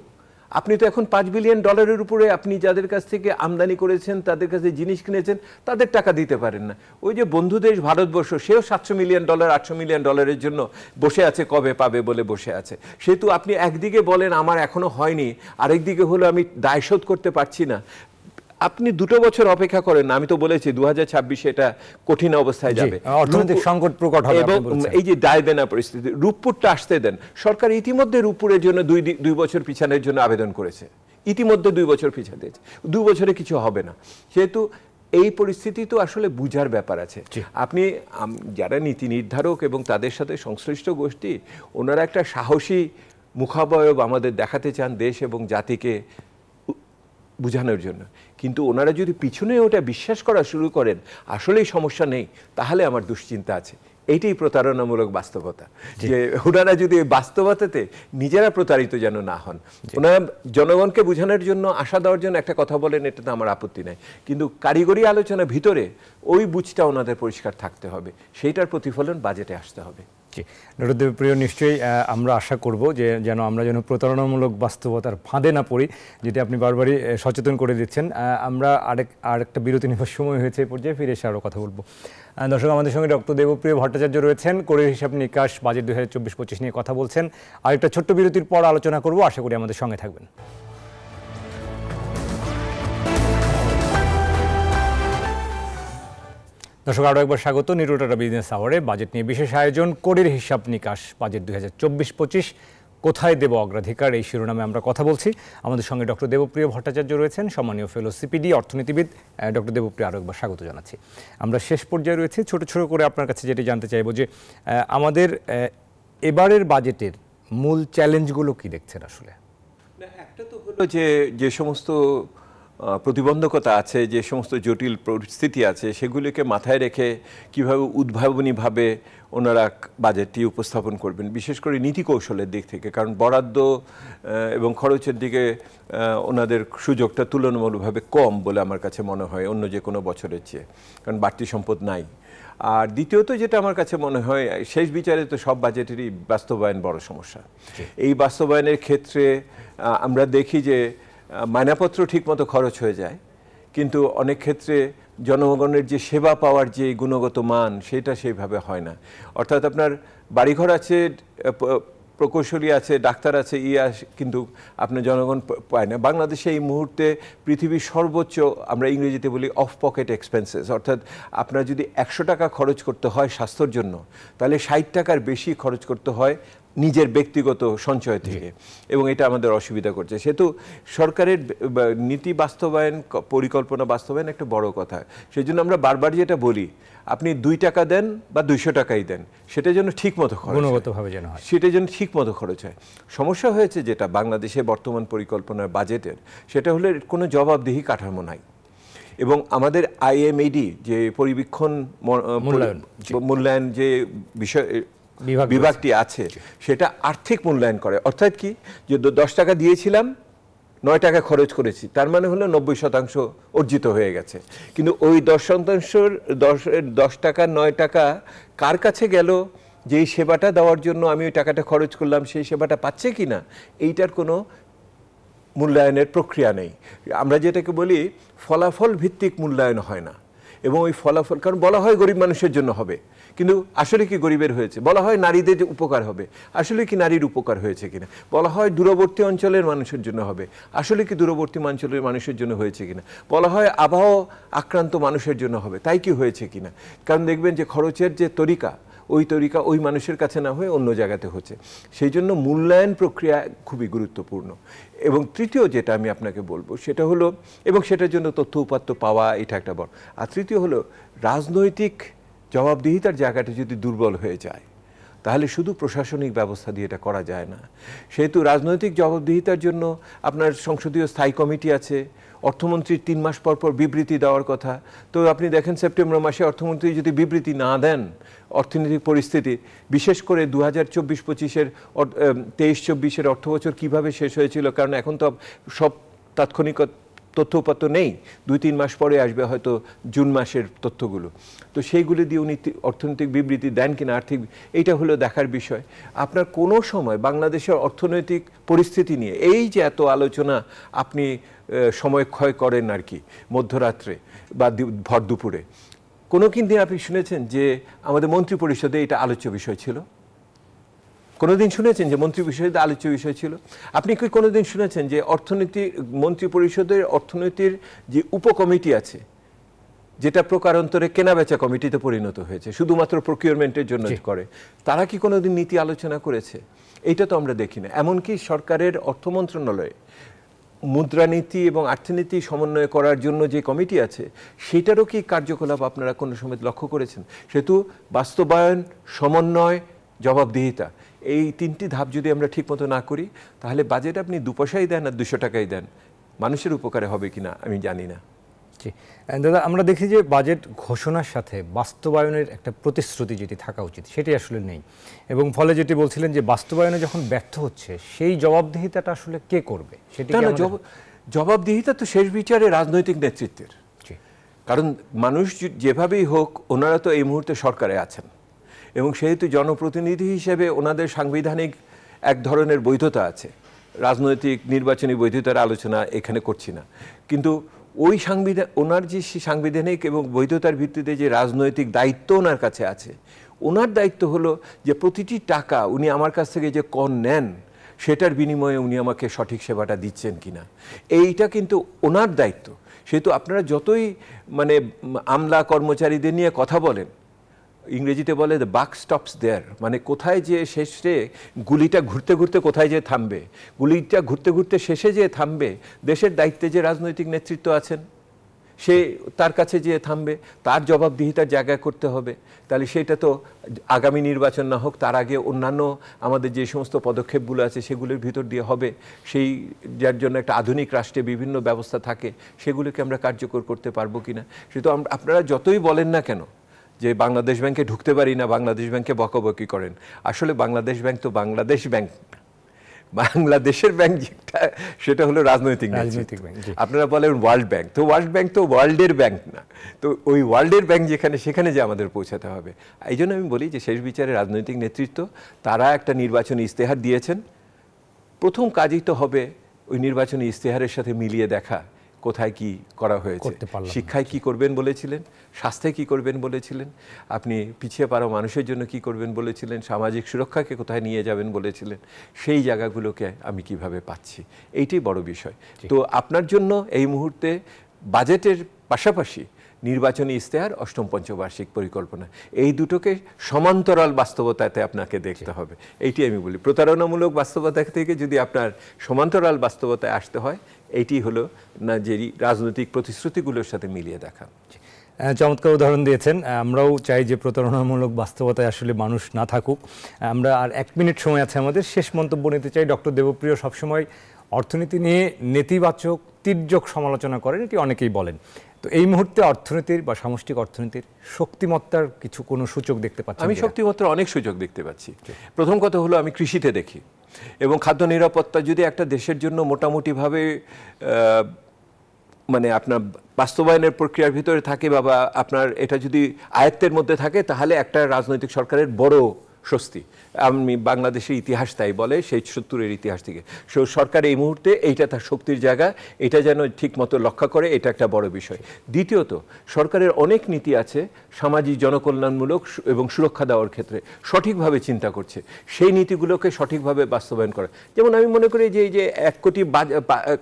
আপনি তো এখন $5 বিলিয়ন উপরে আপনি যাদের কাছ থেকে আমদানি করেছেন, তাদের কাছে জিনিস কিনেছেন, তাদের টাকা দিতে পারেন না। ওই যে বন্ধু দেশ ভারতবর্ষ, সেও $700 মিলিয়ন $800 মিলিয়নের জন্য বসে আছে, কবে পাবে বলে বসে আছে। সেহেতু আপনি একদিকে বলেন আমার এখনো হয়নি, আরেকদিকে হলো আমি দায় শোধ করতে পারছি না। আপনি 2 বছর অপেক্ষা করেন না। আমি তো বলেছি 2026-এ এটা কঠিন অবস্থায় যাবে, অর্থনৈতিক সংকট প্রকট হবে। এবং এই যে দায় দেনা পরিস্থিতি, রূপপুরটা আসতে দেন। সরকার ইতিমধ্যে রূপপুরের জন্য 2 বছর পিছানোর জন্য আবেদন করেছে, ইতিমধ্যে 2 বছর পিছাতে, 2 বছরে কিছু হবে না। সেহেতু এই পরিস্থিতি তো আসলে বুঝার ব্যাপার আছে। আপনি যারা নীতি নির্ধারক এবং তাদের সাথে সংশ্লিষ্ট গোষ্ঠী, ওনারা একটা সাহসী মুখাবয়ব আমাদের দেখাতে চান দেশ এবং জাতিকে বুঝানোর জন্য, কিন্তু ওনারা যদি পিছনে ওটা বিশ্বাস করা শুরু করেন আসলেই সমস্যা নেই, তাহলে আমার দুশ্চিন্তা আছে। এইটাই প্রতারণামূলক বাস্তবতা, যে ওনারা যদি বাস্তবতাতে নিজেরা প্রতারিত যেন না হন। ওনারা জনগণকে বোঝানোর জন্য, আশা দেওয়ার জন্য একটা কথা বলেন, এটাতে আমার আপত্তি নাই, কিন্তু কারিগরি আলোচনার ভিতরে ওই বুঝটা ওনাদের পরিষ্কার থাকতে হবে, সেইটার প্রতিফলন বাজেটে আসতে হবে। ডক্টর দেবপ্রিয়, নিশ্চয়ই আমরা আশা করব যে আমরা যেন প্রতারণামূলক বাস্তবতার ফাঁদে না পড়ি, যেটি আপনি বারবারই সচেতন করে দিচ্ছেন। আমরা আরেকটা বিরতি নেওয়ার সময় হয়েছে, পর্যায়ে ফিরে এসে আরও কথা বলবো। দর্শক, আমাদের সঙ্গে ডক্টর দেবপ্রিয় ভট্টাচার্য রয়েছেন, করে হিসাব নিকাশ বাজেট 2024-25 নিয়ে কথা বলছেন। আরেকটা ছোট্ট বিরতির পর আলোচনা করব, আশা করি আমাদের সঙ্গে থাকবেন। দর্শক, আরও একবার স্বাগত নিউরোটাটা বিজনেস আওয়ারে। বাজেট নিয়ে বিশেষ আয়োজন, কোরের হিসাব নিকাশ বাজেট 2024-25 কোথায় দেব অগ্রাধিকার, এই শিরোনামে আমরা কথা বলছি। আমাদের সঙ্গে ডক্টর দেবপ্রিয় ভট্টাচার্য রয়েছেন, সম্মানীয় ফেলো সিপিডি, অর্থনীতিবিদ। ডক্টর দেবপ্রিয়, আরও একবার স্বাগত জানাচ্ছি। আমরা শেষ পর্যায়ে রয়েছি, ছোট করে আপনার কাছে যেটি জানতে চাইব যে আমাদের এবারের বাজেটের মূল চ্যালেঞ্জগুলো কি দেখছেন আসলে? একটা তো হলো যে সমস্ত প্রতিবন্ধকতা আছে, যে সমস্ত জটিল পরিস্থিতি আছে, সেগুলিকে মাথায় রেখে কীভাবে উদ্ভাবনীভাবে ওনারা বাজেটটি উপস্থাপন করবেন, বিশেষ করে নীতি কৌশলের দিক থেকে। কারণ বরাদ্দ এবং খরচের দিকে ওনাদের সুযোগটা তুলনামূলকভাবে কম বলে আমার কাছে মনে হয় অন্য যে কোনো বছরের চেয়ে, কারণ বাড়তি সম্পদ নাই। আর দ্বিতীয়ত যেটা আমার কাছে মনে হয়, শেষ বিচারে তো সব বাজেটেরই বাস্তবায়ন বড় সমস্যা। এই বাস্তবায়নের ক্ষেত্রে আমরা দেখি যে মায়নাপত্র ঠিকমতো খরচ হয়ে যায়, কিন্তু অনেক ক্ষেত্রে জনগণের যে সেবা পাওয়ার যে গুণগত মান সেটা সেইভাবে হয় না। অর্থাৎ আপনার বাড়িঘর আছে, প্রকৌশলী আছে, ডাক্তার আছে, কিন্তু আপনার জনগণ পায় না। বাংলাদেশে এই মুহূর্তে পৃথিবীর সর্বোচ্চ, আমরা ইংরেজিতে বলি অফ পকেট এক্সপেন্সেস, অর্থাৎ আপনার যদি 100 টাকা খরচ করতে হয় স্বাস্থ্যর জন্য, তাহলে 60 টাকার বেশি খরচ করতে হয় নিজের ব্যক্তিগত সঞ্চয় থেকে, এবং এটা আমাদের অসুবিধা করছে। সেহেতু সরকারের নীতি বাস্তবায়ন, পরিকল্পনা বাস্তবায়ন একটা বড় কথা। সেই জন্য আমরা বারবার যেটা বলি, আপনি 2 টাকা দেন বা 200 টাকাই দেন, সেটা যেন ঠিক মতো খরচ, গুণগতভাবে যেন হয়, সেটা যেন ঠিক মতো খরচ হয়। সমস্যা হয়েছে যেটা বাংলাদেশে বর্তমান পরিকল্পনার বাজেটের, সেটা হলে কোনো জবাবদিহি কাঠামো নাই। এবং আমাদের IMED যে পরিবীক্ষণ মূল্যায়ন যে বিষয় বিভাগটি আছে, সেটা আর্থিক মূল্যায়ন করে। অর্থাৎ কি, যে 10 টাকা দিয়েছিলাম, 9 টাকা খরচ করেছি, তার মানে হলো 90% অর্জিত হয়ে গেছে। কিন্তু ওই 10 টাকা 9 টাকা কার কাছে গেল, যেই সেবাটা দেওয়ার জন্য আমি ওই টাকাটা খরচ করলাম, সেই সেবাটা পাচ্ছে কি না, এইটার কোনো মূল্যায়নের প্রক্রিয়া নেই। আমরা যেটাকে বলি ফলাফল ভিত্তিক মূল্যায়ন হয় না। এবং ওই ফলাফল, কারণ বলা হয় গরিব মানুষের জন্য হবে, কিন্তু আসলে কি গরিবের হয়েছে? বলা হয় নারীদের উপকার হবে, আসলে কি নারীর উপকার হয়েছে কিনা? বলা হয় দূরবর্তী অঞ্চলের মানুষের জন্য হবে, আসলে কি দূরবর্তী অঞ্চলের মানুষের জন্য হয়েছে কিনা? বলা হয় আবহাওয়া আক্রান্ত মানুষের জন্য হবে, তাই কি হয়েছে কিনা? কারণ দেখবেন যে খরচের যে তরিকা, ওই তরিকা ওই মানুষের কাছে না হয়ে অন্য জায়গাতে হচ্ছে। সেই জন্য মূল্যায়ন প্রক্রিয়া খুবই গুরুত্বপূর্ণ। এবং তৃতীয় যেটা আমি আপনাকে বলবো সেটা হলো, এবং সেটার জন্য তথ্য উপাত্ত পাওয়া, এটা একটা বড়। আর তৃতীয় হলো রাজনৈতিক জবাবদিহিতার জায়গাটা যদি দুর্বল হয়ে যায়, তাহলে শুধু প্রশাসনিক ব্যবস্থা দিয়ে এটা করা যায় না। সেহেতু রাজনৈতিক জবাবদিহিতার জন্য আপনার সংসদীয় স্থায়ী কমিটি আছে, অর্থমন্ত্রীর 3 মাস পর পর বিবৃতি দেওয়ার কথা। তো আপনি দেখেন সেপ্টেম্বর মাসে অর্থমন্ত্রী যদি বিবৃতি না দেন অর্থনৈতিক পরিস্থিতি, বিশেষ করে 2024-25-এর 23-24-এর অর্থবছর কিভাবে শেষ হয়েছিল, কারণ এখন তো সব তাৎক্ষণিক তথ্য উপাত্ত নেই, 2-3 মাস পরে আসবে হয়তো জুন মাসের তথ্যগুলো। তো সেইগুলো দিয়ে উনি অর্থনৈতিক বিবৃতি দেন কিনা, আর্থিক, এইটা হলো দেখার বিষয়। আপনার কোনো সময় বাংলাদেশের অর্থনৈতিক পরিস্থিতি নিয়ে এই যে এত আলোচনা আপনি সময় ক্ষয় করেন আর কি, মধ্যরাত্রে বা ভর দুপুরে, কোনো কিন্তু আপনি শুনেছেন যে আমাদের মন্ত্রী পরিষদে এটা আলোচ্য বিষয় ছিল? কোনোদিন শুনেছেন যে মন্ত্রী পরিষদের আলোচ্য বিষয় ছিল? আপনি কি কোনোদিন শুনেছেন যে অর্থনীতি মন্ত্রী পরিষদের অর্থনীতির যে উপকমিটি আছে, যেটা প্রকারান্তরে কেনাবেচা কমিটিতে পরিণত হয়েছে, শুধুমাত্র প্রকিউরমেন্টের জন্য করে, তারা কি কোনোদিন নীতি আলোচনা করেছে? এইটা তো আমরা দেখি না। এমনকি সরকারের অর্থ মন্ত্রণালয়ে মুদ্রানীতি এবং অর্থনীতি সমন্বয় করার জন্য যে কমিটি আছে, সেটারও কি কার্যকলাপ আপনারা কোনো সময় লক্ষ্য করেছেন? সেহেতু বাস্তবায়ন, সমন্বয়, জবাবদিহিতা, এই 3টি ধাপ যদি আমরা ঠিকমতো না করি, তাহলে বাজেট আপনি 2 পয়সাই দেন আর 200 টাকাই দেন, মানুষের উপকারে হবে কিনা আমি জানি না। জি দাদা, আমরা দেখি যে বাজেট ঘোষণার সাথে বাস্তবায়নের একটা প্রতিশ্রুতি যেটি থাকা উচিত সেটি আসলে নেই, এবং ফলে যেটি বলছিলেন যে বাস্তবায়নে যখন ব্যর্থ হচ্ছে, সেই জবাবদিহিতাটা আসলে কে করবে? সেটি জবাবদিহিতা তো শেষ বিচারে রাজনৈতিক নেতৃত্বের। কারণ মানুষ যেভাবেই হোক, ওনারা তো এই মুহূর্তে সরকারে আছেন, এবং সেহেতু জনপ্রতিনিধি হিসেবে ওনাদের সাংবিধানিক এক ধরনের বৈধতা আছে। রাজনৈতিক নির্বাচনী বৈধতার আলোচনা এখানে করছি না, কিন্তু ওই ওনার যে সাংবিধানিক এবং বৈধতার ভিত্তিতে যে রাজনৈতিক দায়িত্ব ওনার কাছে আছে, ওনার দায়িত্ব হলো যে প্রতিটি টাকা উনি আমার কাছ থেকে যে কর নেন, সেটার বিনিময়ে উনি আমাকে সঠিক সেবাটা দিচ্ছেন কিনা, এইটা কিন্তু ওনার দায়িত্ব। সেহেতু আপনারা যতই মানে আমলা কর্মচারীদের নিয়ে কথা বলেন, ইংরেজিতে বলে দ্য বাক স্টপস দেয়ার, মানে কোথায় যে শেষে গুলিটা ঘুরতে ঘুরতে কোথায় যে থামবে, গুলিটা ঘুরতে ঘুরতে শেষে যে থামবে, দেশের দায়িত্বে যে রাজনৈতিক নেতৃত্ব আছেন সে তার কাছে যে থামবে, তার জবাবদিহিতার জায়গায় করতে হবে। তাহলে সেটা তো আগামী নির্বাচন না হোক, তার আগে অন্যান্য আমাদের যে সমস্ত পদক্ষেপগুলো আছে সেগুলোর ভিতর দিয়ে হবে। সেই যার জন্য একটা আধুনিক রাষ্ট্রে বিভিন্ন ব্যবস্থা থাকে, সেগুলোকে আমরা কার্যকর করতে পারবো কিনা। সেটা আপনারা যতই বলেন না কেন যে বাংলাদেশ ব্যাংকে ঢুকতে পারি না, বাংলাদেশ ব্যাংকে বকাবকি করেন, আসলে বাংলাদেশ ব্যাংক তো বাংলাদেশ ব্যাংক, বাংলাদেশের ব্যাংক যেটা সেটা হলো রাজনৈতিক ব্যাংক। আপনারা বলেন ওয়ার্ল্ড ব্যাংক, তো ওয়ার্ল্ড ব্যাংক তো ওয়ার্ল্ডের ব্যাংক না, তো ওই ওয়ার্ল্ডের ব্যাংক যেখানে সেখানে যে আমাদের পৌঁছাতে হবে। এই জন্য আমি বলি যে শেষ বিচারে রাজনৈতিক নেতৃত্ব তারা একটা নির্বাচনী ইস্তেহার দিয়েছেন, প্রথম কাজই তো হবে ওই নির্বাচনী ইস্তেহারের সাথে মিলিয়ে দেখা কোথায় কি করা হয়েছে। শিক্ষায় কি করবেন বলেছিলেন, স্বাস্থ্যে কি করবেন বলেছিলেন, আপনি পিছিয়ে পড়া মানুষের জন্য কি করবেন বলেছিলেন, সামাজিক সুরক্ষাকে কোথায় নিয়ে যাবেন বলেছিলেন, সেই জায়গাগুলোকে আমি কিভাবে পাচ্ছি, এইটাই বড় বিষয়। তো আপনার জন্য এই মুহূর্তে বাজেটের পাশাপাশি নির্বাচনী ইস্তেহার, অষ্টম পঞ্চবার্ষিক পরিকল্পনা, এই দুটোকে সমান্তরাল বাস্তবতাতে আপনাকে দেখতে হবে। এইটি আমি বলি, প্রতারণামূলক বাস্তবতা থেকে যদি আপনার সমান্তরাল বাস্তবতায় আসতে হয়, এইটি হলো না যে রাজনৈতিক প্রতিশ্রুতিগুলোর সাথে মিলিয়ে দেখা। চমৎকার উদাহরণ দিয়েছেন। আমরাও চাই যে প্রতারণামূলক বাস্তবতায় আসলে মানুষ না থাকুক। আমরা আর 1 মিনিট সময় আছে আমাদের, শেষ মন্তব্য নিতে চাই। ডক্টর দেবপ্রিয় সবসময় অর্থনীতি নিয়ে নেতিবাচক তির্যক সমালোচনা করেন, এটি অনেকেই বলেন। তো এই মুহূর্তে অর্থনীতির বা সামষ্টিক অর্থনীতির শক্তিমত্তার কিছু কোনো সূচক দেখতে পাচ্ছি? আমি শক্তিমত্তার অনেক সুযোগ দেখতে পাচ্ছি। প্রথম কথা হলো আমি কৃষিতে দেখি, এবং খাদ্য নিরাপত্তা যদি একটা দেশের জন্য মোটামুটিভাবে মানে আপনার বাস্তবায়নের প্রক্রিয়ার ভিতরে থাকে বা আপনার এটা যদি আয়ত্তের মধ্যে থাকে, তাহলে একটা রাজনৈতিক সরকারের বড় স্বস্তি। আমি বাংলাদেশের ইতিহাস তাই বলে, সেই 70-এর ইতিহাস থেকে সরকার এই মুহূর্তে এইটা তার শক্তির জায়গা, এটা যেন ঠিক মতো লক্ষ্য করে, এটা একটা বড় বিষয়। দ্বিতীয়ত, সরকারের অনেক নীতি আছে সামাজিক জনকল্যাণমূলক এবং সুরক্ষা দেওয়ার ক্ষেত্রে, সঠিকভাবে চিন্তা করছে, সেই নীতিগুলোকে সঠিকভাবে বাস্তবায়ন করা। যেমন আমি মনে করি যে এই যে 1 কোটি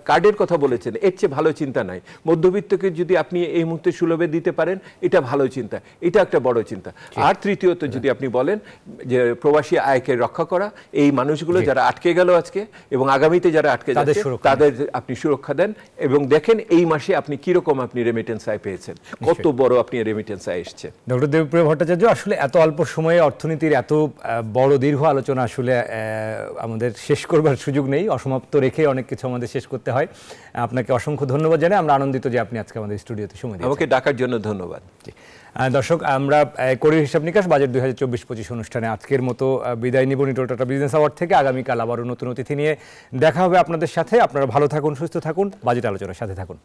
কার্ডের কথা বলেছেন, এর চেয়ে ভালো চিন্তা নাই। মধ্যবিত্তকে যদি আপনি এই মুহূর্তে সুলভে দিতে পারেন, এটা ভালো চিন্তা, এটা একটা বড় চিন্তা। আর তৃতীয়ত যদি আপনি বলেন যে প্রবাসী আয়কে রক্ষা করা, এই মানুষগুলো যারা আটকে গেল আজকে এবং আগামীতে যারা আটকে যাচ্ছে, তাদের আপনি সুরক্ষা দেন, এবং দেখেন এই মাসে আপনি কিরকম আপনি রেমিটেন্স আয় পেয়েছেন, কত বড় আপনি রেমিটেন্স আয় এসছে। ডক্টর দেবপ্রিয় ভট্টাচার্য, আসলে এত অল্প সময়ে অর্থনীতির এত বড় দীর্ঘ আলোচনা আসলে আমাদের শেষ করবার সুযোগ নেই, অসমাপ্ত রেখে অনেক কিছু আমাদের শেষ করতে হয়। আপনাকে অসংখ্য ধন্যবাদ জানাই, আমরা আনন্দিত যে আপনি আজকে আমাদের স্টুডিওতে সময় দিয়েছেন। আমাকে ডাকার জন্য ধন্যবাদ। দর্শক, আমরা করি হিসাব নিকাশ বাজেট 2024-25 অনুষ্ঠানে আজকের মতো বিদায় নিব নিটল টাটা বিজনেস আওয়ার্ড থেকে। আগামীকাল আবারও নতুন অতিথি নিয়ে দেখা হবে আপনাদের সাথে। আপনারা ভালো থাকুন, সুস্থ থাকুন, বাজেট আলোচনার সাথে থাকুন।